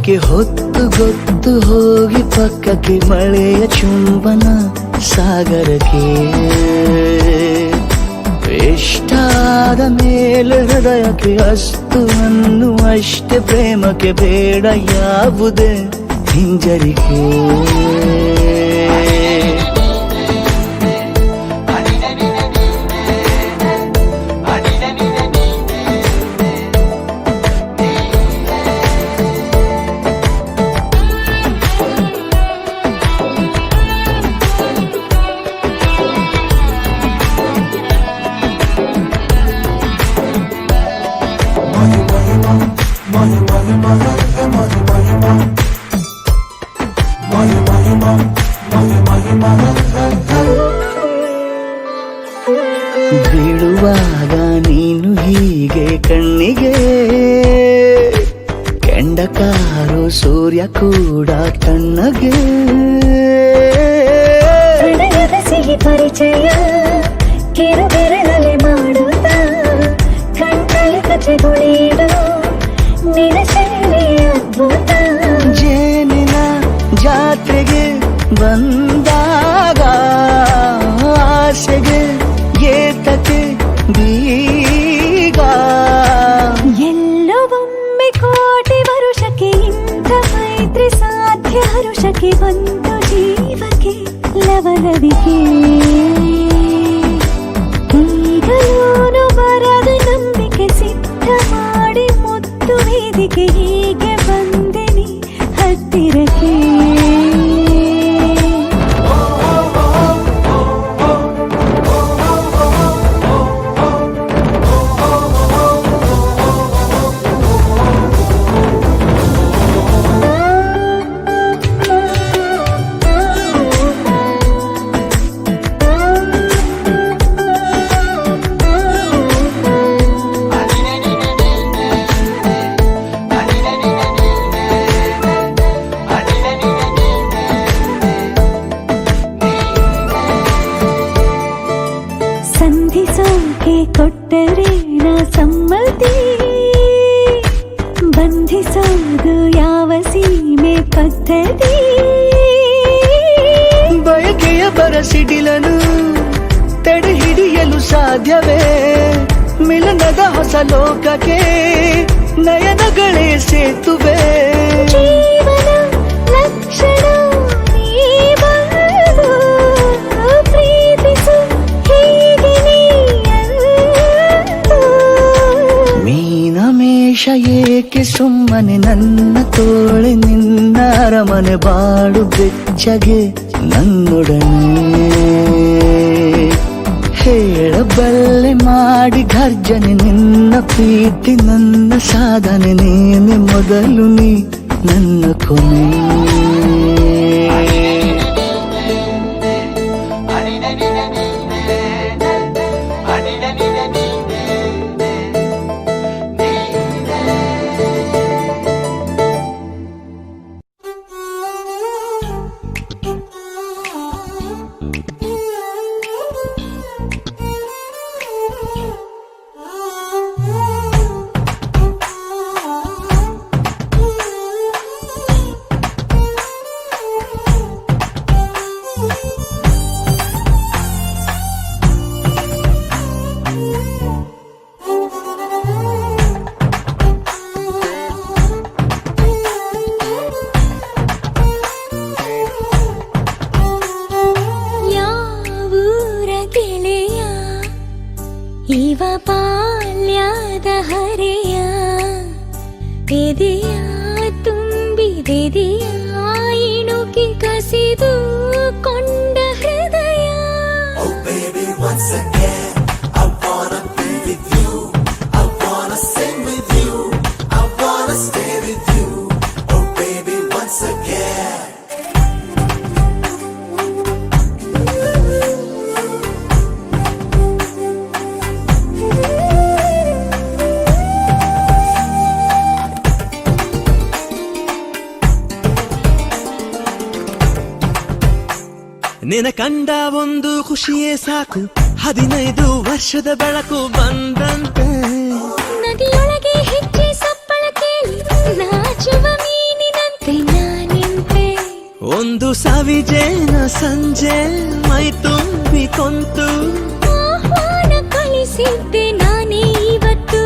ಪ್ರೇಮಕ್ಕೆ ಹೊತ್ತು ಗೊತ್ತು ಹೋಗಿ ಪಕ್ಕಕ್ಕೆ ಮಳೆಯ ಚುಂಬನ ಸಾಗರಕ್ಕೆ ಇಷ್ಟಾದ ಮೇಲೆ ಹೃದಯಕ್ಕೆ ಅಸ್ತು ಅನ್ನುವಷ್ಟೇ ಪ್ರೇಮಕ್ಕೆ ಬೇಡ ಯಾವುದೇ ಹಿಂಜರಿಕೆ ಬೀಳುವಾಗ ನೀನು ಹೀಗೆ ಕಣ್ಣಿಗೆ ಕೆಂಡಕಾರೋ ಸೂರ್ಯ ಕೂಡ ಕಣ್ಣಗೆ ಹೃದಯದ ಸಿಹಿ ಪರಿಚಯ ಕಿರು ಬೆರಳಲ್ಲಿ ಮಾಡುತ್ತ ಕಣ್ಣಲ್ಲಿ ಕಚಗುಳಿಡು ನಿನ ಶೈಲಿ ಅದ್ಭುತ ಜೇನಿನ ಜಾತ್ರೆಗೆ ಬಂದಾಗ ಆಸೆಗೆ ಏತಕ್ಕೆ ಬೀಗ ಎಲ್ಲೋ ಒಮ್ಮೆ ಕೋಟಿ ವರುಷಕ್ಕೆ ಇಂಥ ಮೈತ್ರಿ ಸಾಧ್ಯ ಹರುಷಕ್ಕೆ ಒಂದು ಜೀವಕ್ಕೆ ಲವಲವಿಕೆ ಈಗಲೂನು ಬರದ ನಂಬಿಕೆ ಸಿದ್ಧ ಮಾಡಿ ಮುತ್ತು ವೇದಿಕೆ ಹೀಗೆ ಬಂದೆನಿ ಹತ್ತಿರಕ್ಕೆ ಸಂಧಿಸೋಕೆ ಕೊಟ್ಟರೆ ನಾ ಸಮ್ಮತಿ ಬಂಧಿಸೋದು ಯಾವ ಸೀಮೆ ಪದ್ಧತಿ ಬಯಕೆಯ ಬರಸಿಡಿಲನು ತಡೆ ಹಿಡಿಯಲು ಸಾಧ್ಯವೇ ಮಿಲನದ ಹೊಸ ಲೋಕಕ್ಕೆ ನಯನಗಳೇ ಸೇತುವೆ ಜೀವನ ಲಕ್ಷಣ ನೀ ಬಂದು ಪ್ರೀತಿಸು ಹೀಗೆ ನೀಯಂದು ಮೀನಮೇಷ ಏಕೆ ಸುಮ್ಮನೆ ನನ್ನ ತೋಳೆ ನಿನ್ನ ಅರಮನೆ ಬಾಡು ಬೆಚ್ಚಗೆ ನನ್ನೊಡನೆ ಹೇಳಬಲ್ಲೆ ಮಾಡಿ ಘರ್ಜನೆ ನಿನ್ನ ಪ್ರೀತಿ ನನ್ನ ಸಾಧನೆ ನೀನೆ ಮೊದಲು ನೀ ನನ್ನ ಕೊನೆ ಯಾವೂರ ಗೆಳೆಯ ಇವ ಬಾಲ್ಯದ ಹರೆಯ ಎದೆಯ ತುಂಬಿದೆದೆಯ ಇಣುಕಿ ಕಸಿದು ಕೊಂಡ ಹೃದಯ ನಿನ ಕಂಡ ಒಂದು ಖುಷಿಯೇ ಸಾಕು 15 ವರ್ಷದ ಬೆಳಕು ಬಂದಂತೆ ನದಿಯೊಳಗೆ ಹೆಚ್ಚಿ ಸಪ್ಪಳ ಕೇಳಿ ನಾಚುವ ಮೀನಿನ ಒಂದು ಸಾವಿಜೇನ ಸಂಜೆ ಮೈ ತುಂಬಿ ಕೊಂತು ಆಹ್ವಾನ ಕಳಿಸಿದ್ದೆ ನಾನೇ ಇವತ್ತು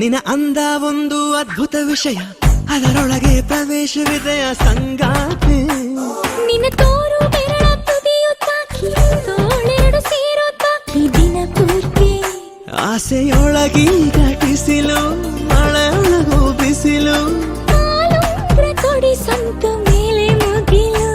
ನಿನ ಅಂದ ಒಂದು ಅದ್ಭುತ ವಿಷಯ, ಅದರೊಳಗೆ ಪ್ರವೇಶವಿದೆಯ ಸಂಗಾತಿ. ನಿನ್ನ ತೋರು ಬೆರಳ ತುದಿಯು ತಾಕಿ ತೋಳೆರಡು ಸೇರೋ ತಾಕಿ ದಿನ ಪೂರ್ತಿ ಆಸೆಯೊಳಗಿ ಘಟಿಸಿಲು ಮಳೆಯೊಳಗು ಬಿಸಿಲು ಕಾಲುಂಗ್ರ ಕೊಡಿ ಸಂತು ಮೇಲೆ ಮುಗಿಲು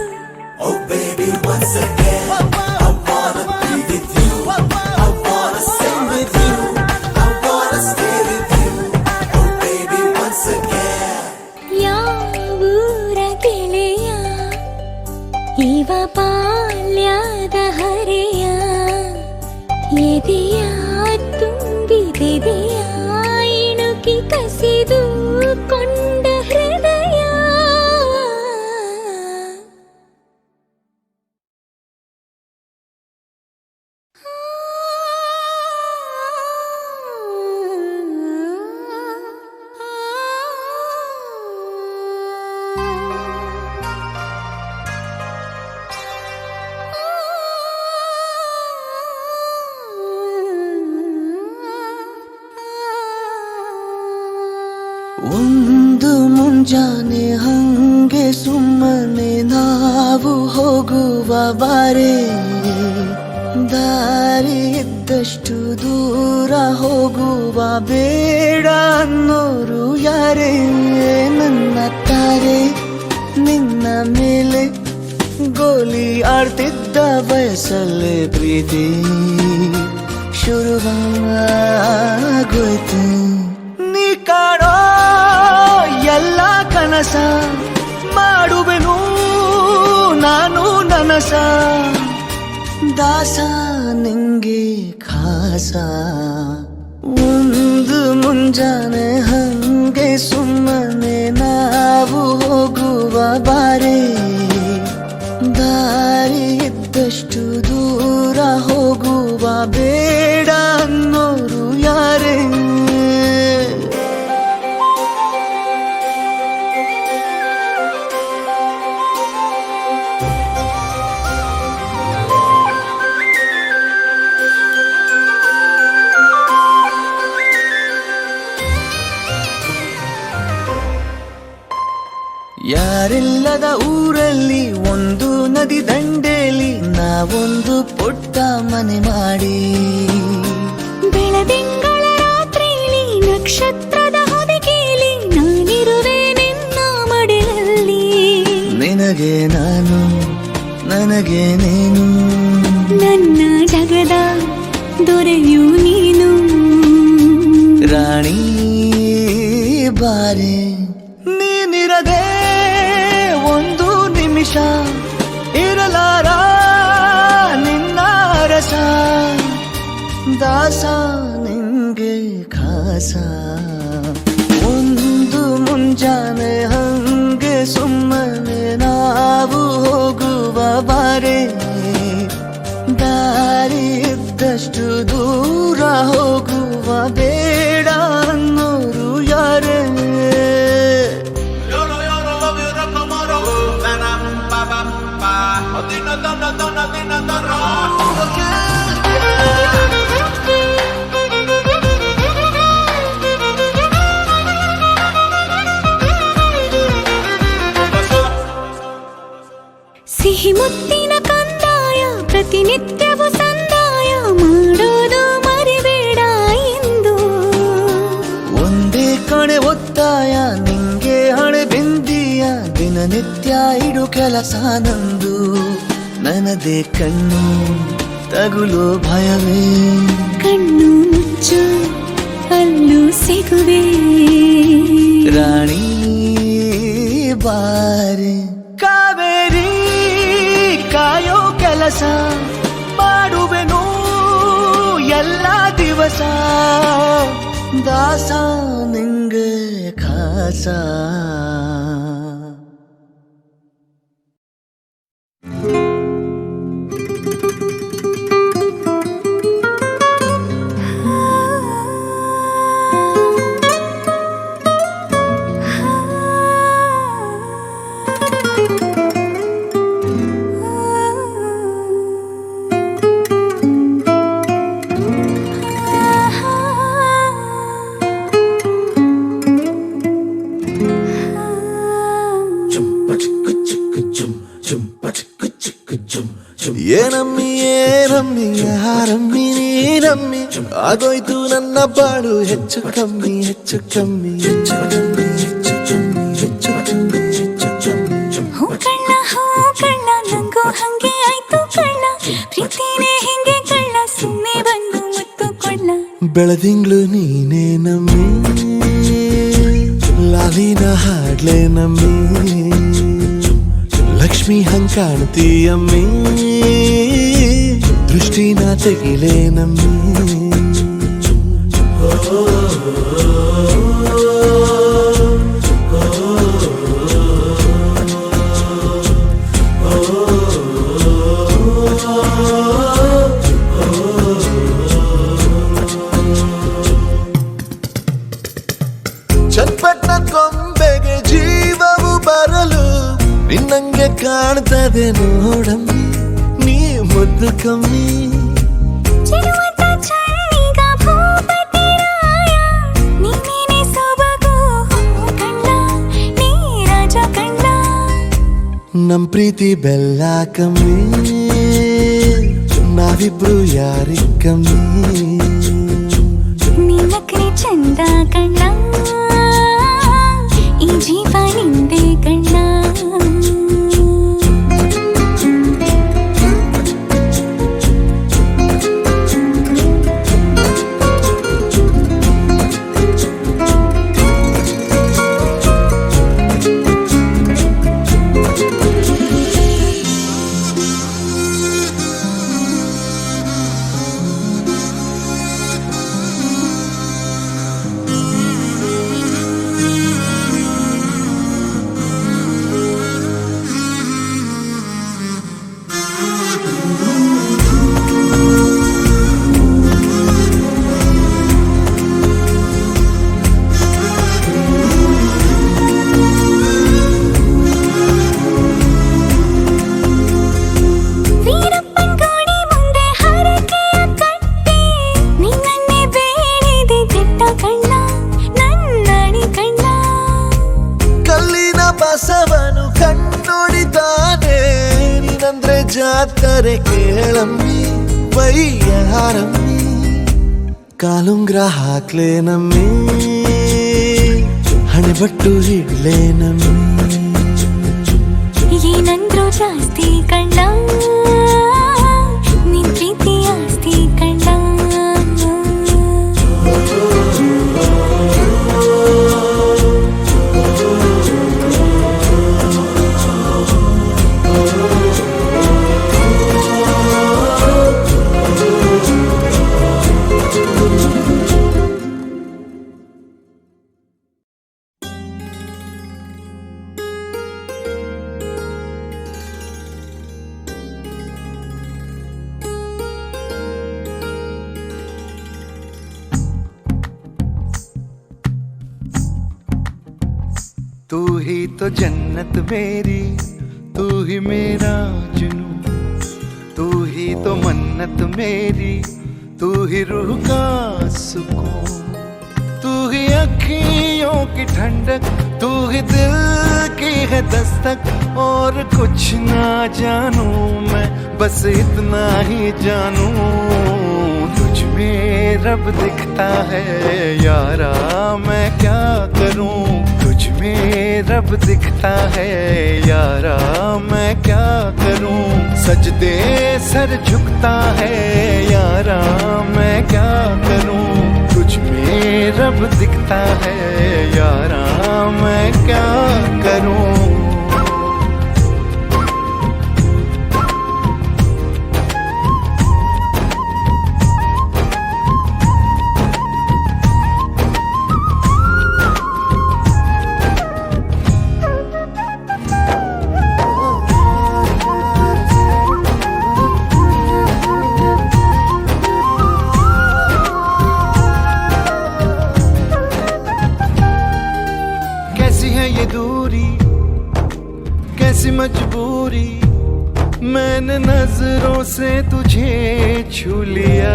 ಯಾವೂರ ಗೆಳೆಯ ಇವ ಬಾಲ್ಯದ ಹರೆಯ ಎದೆಯ ತುಂಬಿದೆದೆಯ ಇಣುಕಿ ಕಸಿದು ಕೊಂಡ ಹೃದಯ ಒಂದು ಮುಂಜಾನೆ ಹಂಗೆ ಸುಮ್ಮನೆ ನಾವು ಹೋಗುವ ಬಾರೆ, ದಾರಿ ಇದ್ದಷ್ಟು ದೂರ ಹೋಗುವ ಬೇಡ ಅನ್ನೋರು ಯಾರೇ. ನನ್ನ ತಾರೆ ನಿನ್ನ ಮೇಲೆ ಗೋಲಿ ಆಡ್ತಿದ್ದ ಬಯಸಲ್ಲೇ ಪ್ರೀತಿ ಶುರುವಾಗೋಯ್ತು. ನೀ ಕಾಡೋ ಎಲ್ಲ ಕನಸ ಮಾಡುವೆನು ನಾನು ನನಸ, ದಾಸ ನಿಂಗೆ ಖಾಸ. ಒಂದು ಮುಂಜಾನೆ ಹಂಗೆ ಸುಮ್ಮನೆ ನಾವು ಹೋಗುವ ಬಾರೆ, ದಾರಿ ಇದ್ದಷ್ಟು ದೂರ ಹೋಗುವ ಬೇಡ ಅನ್ನೋರು ಯಾರೇ. ಯಾರಿಲ್ಲದ ಊರಲ್ಲಿ ಒಂದು ನದಿ ದಂಡೆಯಲ್ಲಿ ನಾವೊಂದು ಪುಟ್ಟ ಮನೆ ಮಾಡಿ, ಬೆಳದಿಂಗಳ ರಾತ್ರಿಯಲ್ಲಿ ನಕ್ಷತ್ರದ ಹೊದಿಕೆಯಲ್ಲಿ ನಾನಿರುವೆ ನಿನ್ನ ಮಡಿಲಲ್ಲಿ. ನಿನಗೆ ನಾನು ನನಗೆ ನೀನು, ನನ್ನ ಜಗದ ದೊರೆಯು ನೀನು. ರಾಣಿ ಬಾರೆ ನೀನಿರದೆ ಒಂದು ನಿಮಿಷ ಇರಲಾರ ನಿನ್ನ ರಸ, ದಾಸ ನಿಂಗೆ ಖಾಸ. ಒಂದು ಮುಂಜಾನೆ ಹಂಗೆ ಸುಮ್ಮನೆ ನಾವು ಹೋಗುವ ಬಾರೆ, ದಾರಿ ಇದ್ದಷ್ಟು ದೂರ ಹೋಗುವ ಬೇಡ ಅನ್ನೋರು ಯಾರೇ. ಸಿಹಿ ಮುತ್ತಿನ ಕಂದಾಯ ಪ್ರತಿನಿತ್ಯವೂ ಸಂದಾಯ ಮಾಡೋದು ಮರಿಬೇಡ ಎಂದು. ಒಂದೇ ಕಣೆ ಒತ್ತಾಯ ನಿಂಗೆ ಹಣೆ ಬಿಂದಿಯ ದಿನನಿತ್ಯ ಇಡು ಕೆಲಸ ನಂದು. ನನ್ನದೇ ಕಣ್ಣು ತಗುಲೋ ಭಯವೇ ಕಣ್ಣು ಮುಚ್ಚು ಅಲ್ಲಿ ಬೇಗುವೆ ರಾಣಿ ಬಾರೆ ಕಾವೇರಿ ಕಾಯೋ ಕೆಲಸ ಮಾಡುವೆನು ಎಲ್ಲ ದಿವಸ ದಾಸ ನಿಂಗೆ ಖಾಸ ಏನಮ್ಮಿ ಏನಮ್ಮಿ ಯಾರಮ್ಮಿ ನೀನಮ್ಮಿ ಆಗೋಯ್ತು ನನ್ನ ಬಾಳು ಹೆಚ್ಚು ಕಮ್ಮಿ ಹೆಚ್ಚು ಕಮ್ಮಿ ಹೆಚ್ಚು ಕಮ್ಮಿ ಹೆಚ್ಚು ಕಮ್ಮಿ ಹೆಚ್ಚು ಕಮ್ಮಿ ಹೆಚ್ಚು ಕಮ್ಮಿ ಹೂ ಕಳ್ಳ ನಂಗೂ ಹಂಗೆ ಆಯ್ತು ಕಳ್ಳ ಪ್ರೀತಿನೇ ಹಿಂಗೆ ಕಳ್ಳ ಸುಮ್ಮನೆ ಬಂದು ಮುತ್ತು ಕೊಳ್ಳ ಬೆಳದಿಂಗ್ಳು ನೀನೇ ನಮ್ಮಿ ಲಾಲಿನ ಹಾಡ್ಲೆ ನಮ್ಮಿ ಲಕ್ಷ್ಮಿ ಹಂಗ್ ಕಾಣ್ತೀಯಮ್ಮಿ ದೃಷ್ಟಿನ ತೆಗಿಲೇ ನಮ್ಮಿ ಚಟ್ಪಟ್ಟ ಕೊಂಬೆಗೆ ಜೀವವು ಬರಲು ನಿನ್ನಂಗೆ ಕಾಣ್ತದೆ ನೋಡಮ್ಮಿ ನೀ ಮುದ್ದು ಕಮ್ಮಿ ಚಿರುವಟ ಚಳ್ಳಿಗ ಭೂಪತಿ ರಾಯ ನೀನೇನೆ ಸೊಬಗು ಕಣ್ಣ ನೀ ರಾಜ ಕಣ್ಣ ನಮ್ ಪ್ರೀತಿ ಬೆಲ್ಲ ಕಮ್ಮಿ ನಾವಿಬ್ರು ಯಾರಿ ಕಮ್ಮಿ ನೀನಕ್ರೆ ಚಂದ ಕಣ್ಣ ಈ ಜೀವ ನಿಂದೆ ಕಣ್ಣ ಬಸವನು ಕಣ್ಣೊಡಿತಾನೆ ನೀನಂದ್ರೆ ಜಾತ್ರೆ ಕೇಳಮ್ಮಿ ವೈಯಾರಮ್ಮಿ ಕಾಲುಂಗ್ರ ಹಾಕ್ಲೇ ನಮ್ಮಿ ಹಣೆಬಟ್ಟು ಇಡ್ಲೇ ನಮ್ಮಿ ಏನಂದ್ರು ಜಾಸ್ತಿ ಕಣ್ಣ ನಿನ್ ಪ್ರೀತಿ ಆಸ್ತಿ ಕಣ್ಣ तू ही तो जन्नत मेरी, तू ही मेरा जुनू, तू ही तो मन्नत मेरी, तू ही रूह का सुकून, तू ही अखियों की ठंडक, तू ही दिल की है दस्तक। और कुछ ना जानू मैं, बस इतना ही जानू तुझ में रब दिखता है यारा, मैं क्या करूं तुझ में रब दिखता है यारा, मैं क्या करूं सजदे सर झुकता है यारा, मैं क्या करूं तुझ में रब रब दिखता है यारा, मैं क्या करूं। कैसी है ये दूरी, कैसी मजबूरी, मैंने नजरों से तुझे छू लिया।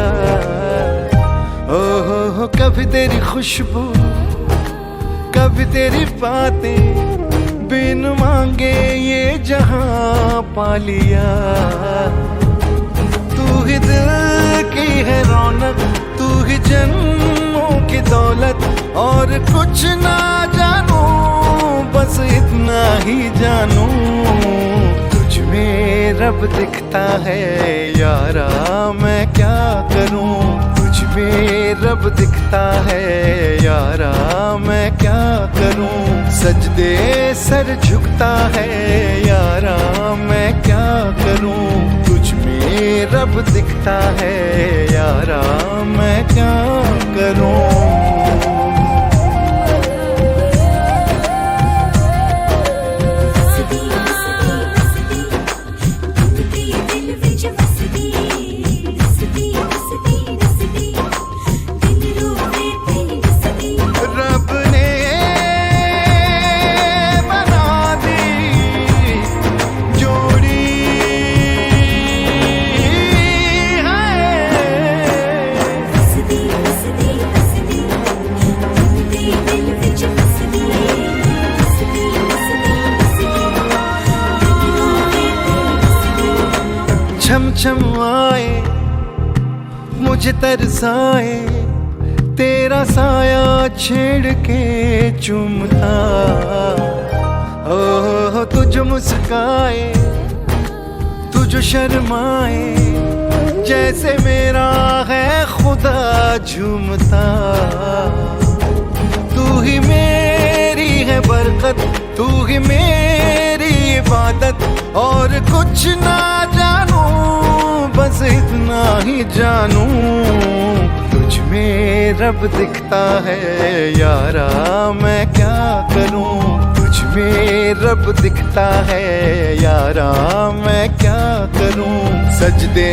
ओहो कभी तेरी खुशबू, कभी तेरी बातें, बिन मांगे ये जहां पा लिया। तू ही दिल की है रौनक, तू ही जन्मों की दौलत, और कुछ ना जानू बस इतना ही जानू, तुझ में रब दिखता है यारा, मैं क्या करूं। तुझ में रब दिखता है यारा, मैं क्या करूं। सजदे सर झुकता है यारा, मैं क्या करूं। तुझ में रब दिखता है यारा, मैं क्या करूं। छम छम आए मुझे तरसाए, तेरा साया छेड़ के चूमता। ओह तुझ मुस्काए, तुझ शर्माए, जैसे मेरा है खुदा झूमता। तू ही मेरी है बरकत, तू ही मेरी इबादत, और कुछ ना जानू बस इतना ही जानू। तुझ में रब दिखता है यारा, मैं क्या करूं। तुझ में रब दिखता है यारा, मैं क्या करूं। सजदे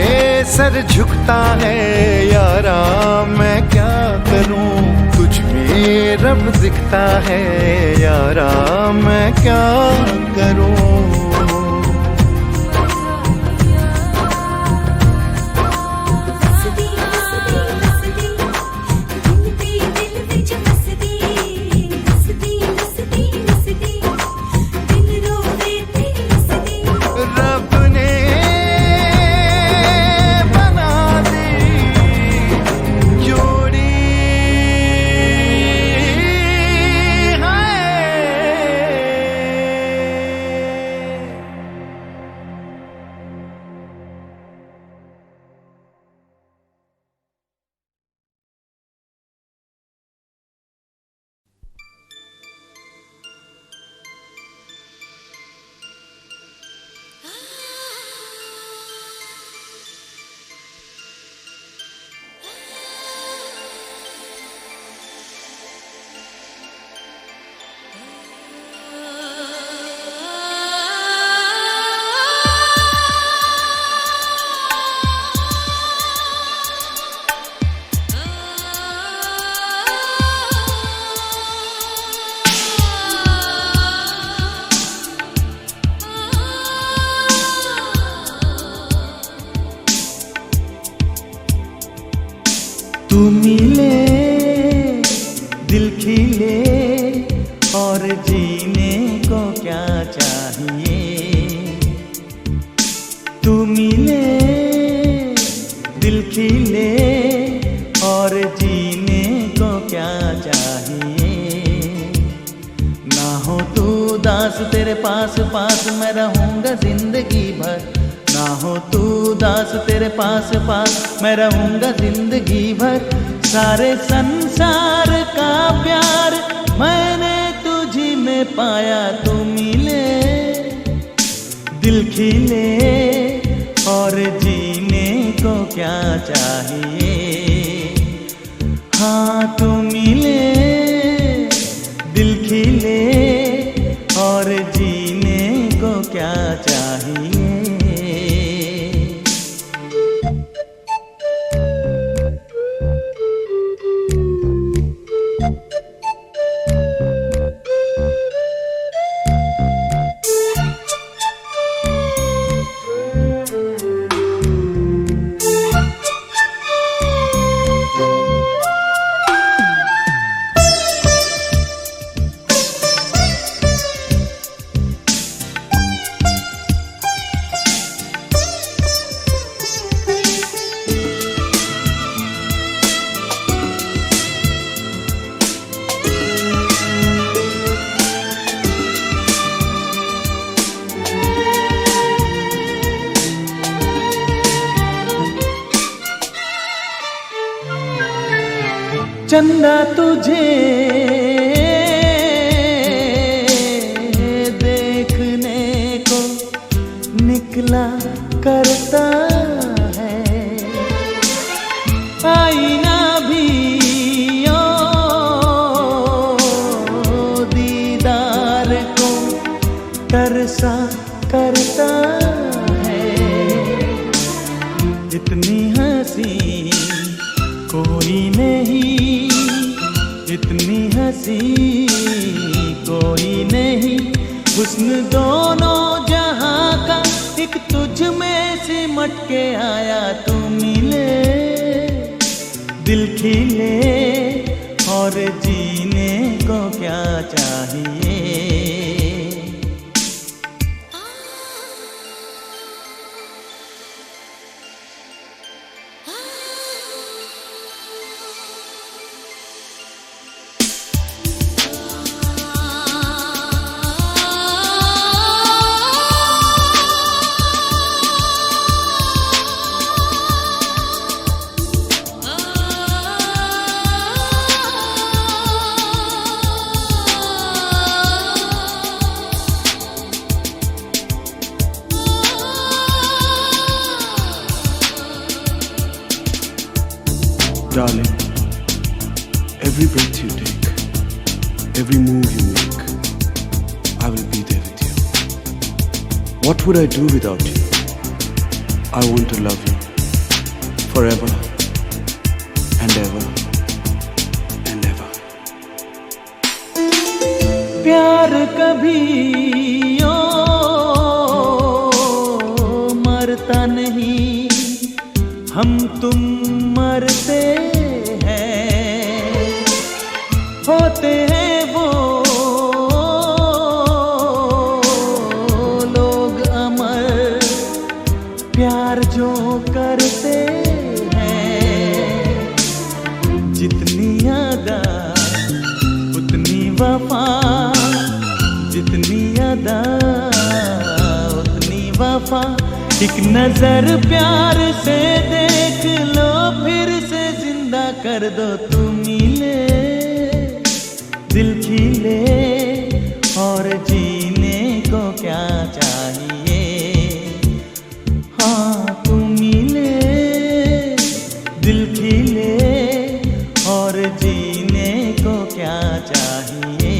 सर झुकता है यारा, मैं क्या करूं। तुझ में रब दिखता है यारा, मैं क्या करूं। तू मिले दिल खिले और जीने को क्या चाहिए। तू मिले दिल खिले और जीने को क्या चाहिए। ना हो तू दास तेरे पास पास मैं रहूँगा जिंदगी भर। ना हो तू दास तेरे पास पास मैं रहूँगा जिंदगी भर। सारे संसार का खिले और जीने को क्या चाहिए। हाँ तुम मिले, दिल खिले और जीने को क्या चाहिए। चंदा तुझे देखने को निकला करता है, आईना भी ओ दीदार को तरसा करता है। इतनी हंसी कोई नहीं, इतनी हंसी कोई नहीं, हुस्न दोनों जहां का एक तुझ में सिमट के आया। तू मिले, दिल खिले और जीने को क्या चाहिए। Darling, every breath you take, every move you make, I will be there with you. What would I do without you? I want to love you forever and ever and ever. प्यार कभी ओ मरता नहीं, हम तुम मरते हैं, होते हैं वो लोग अमर, प्यार जो करते हैं। जितनी अदा उतनी वफा, जितनी अदा उतनी वफा। एक नजर प्यार से देख लो, फिर से जिंदा कर दो। तू मिले, दिल खिले और जीने को क्या चाहिए। हाँ तू मिले, दिल खिले और जीने को क्या चाहिए।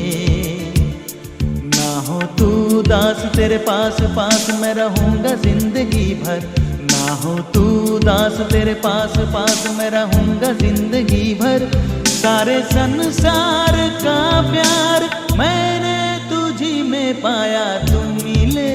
ना हो तू दास, तेरे पास पास मैं रहूंगा जिंदगी भर। ना हो तू दास, तेरे पास पास मैं रहूंगा जिंदगी भर। सारे संसार का प्यार मैंने तुझी में पाया। तुम मिले,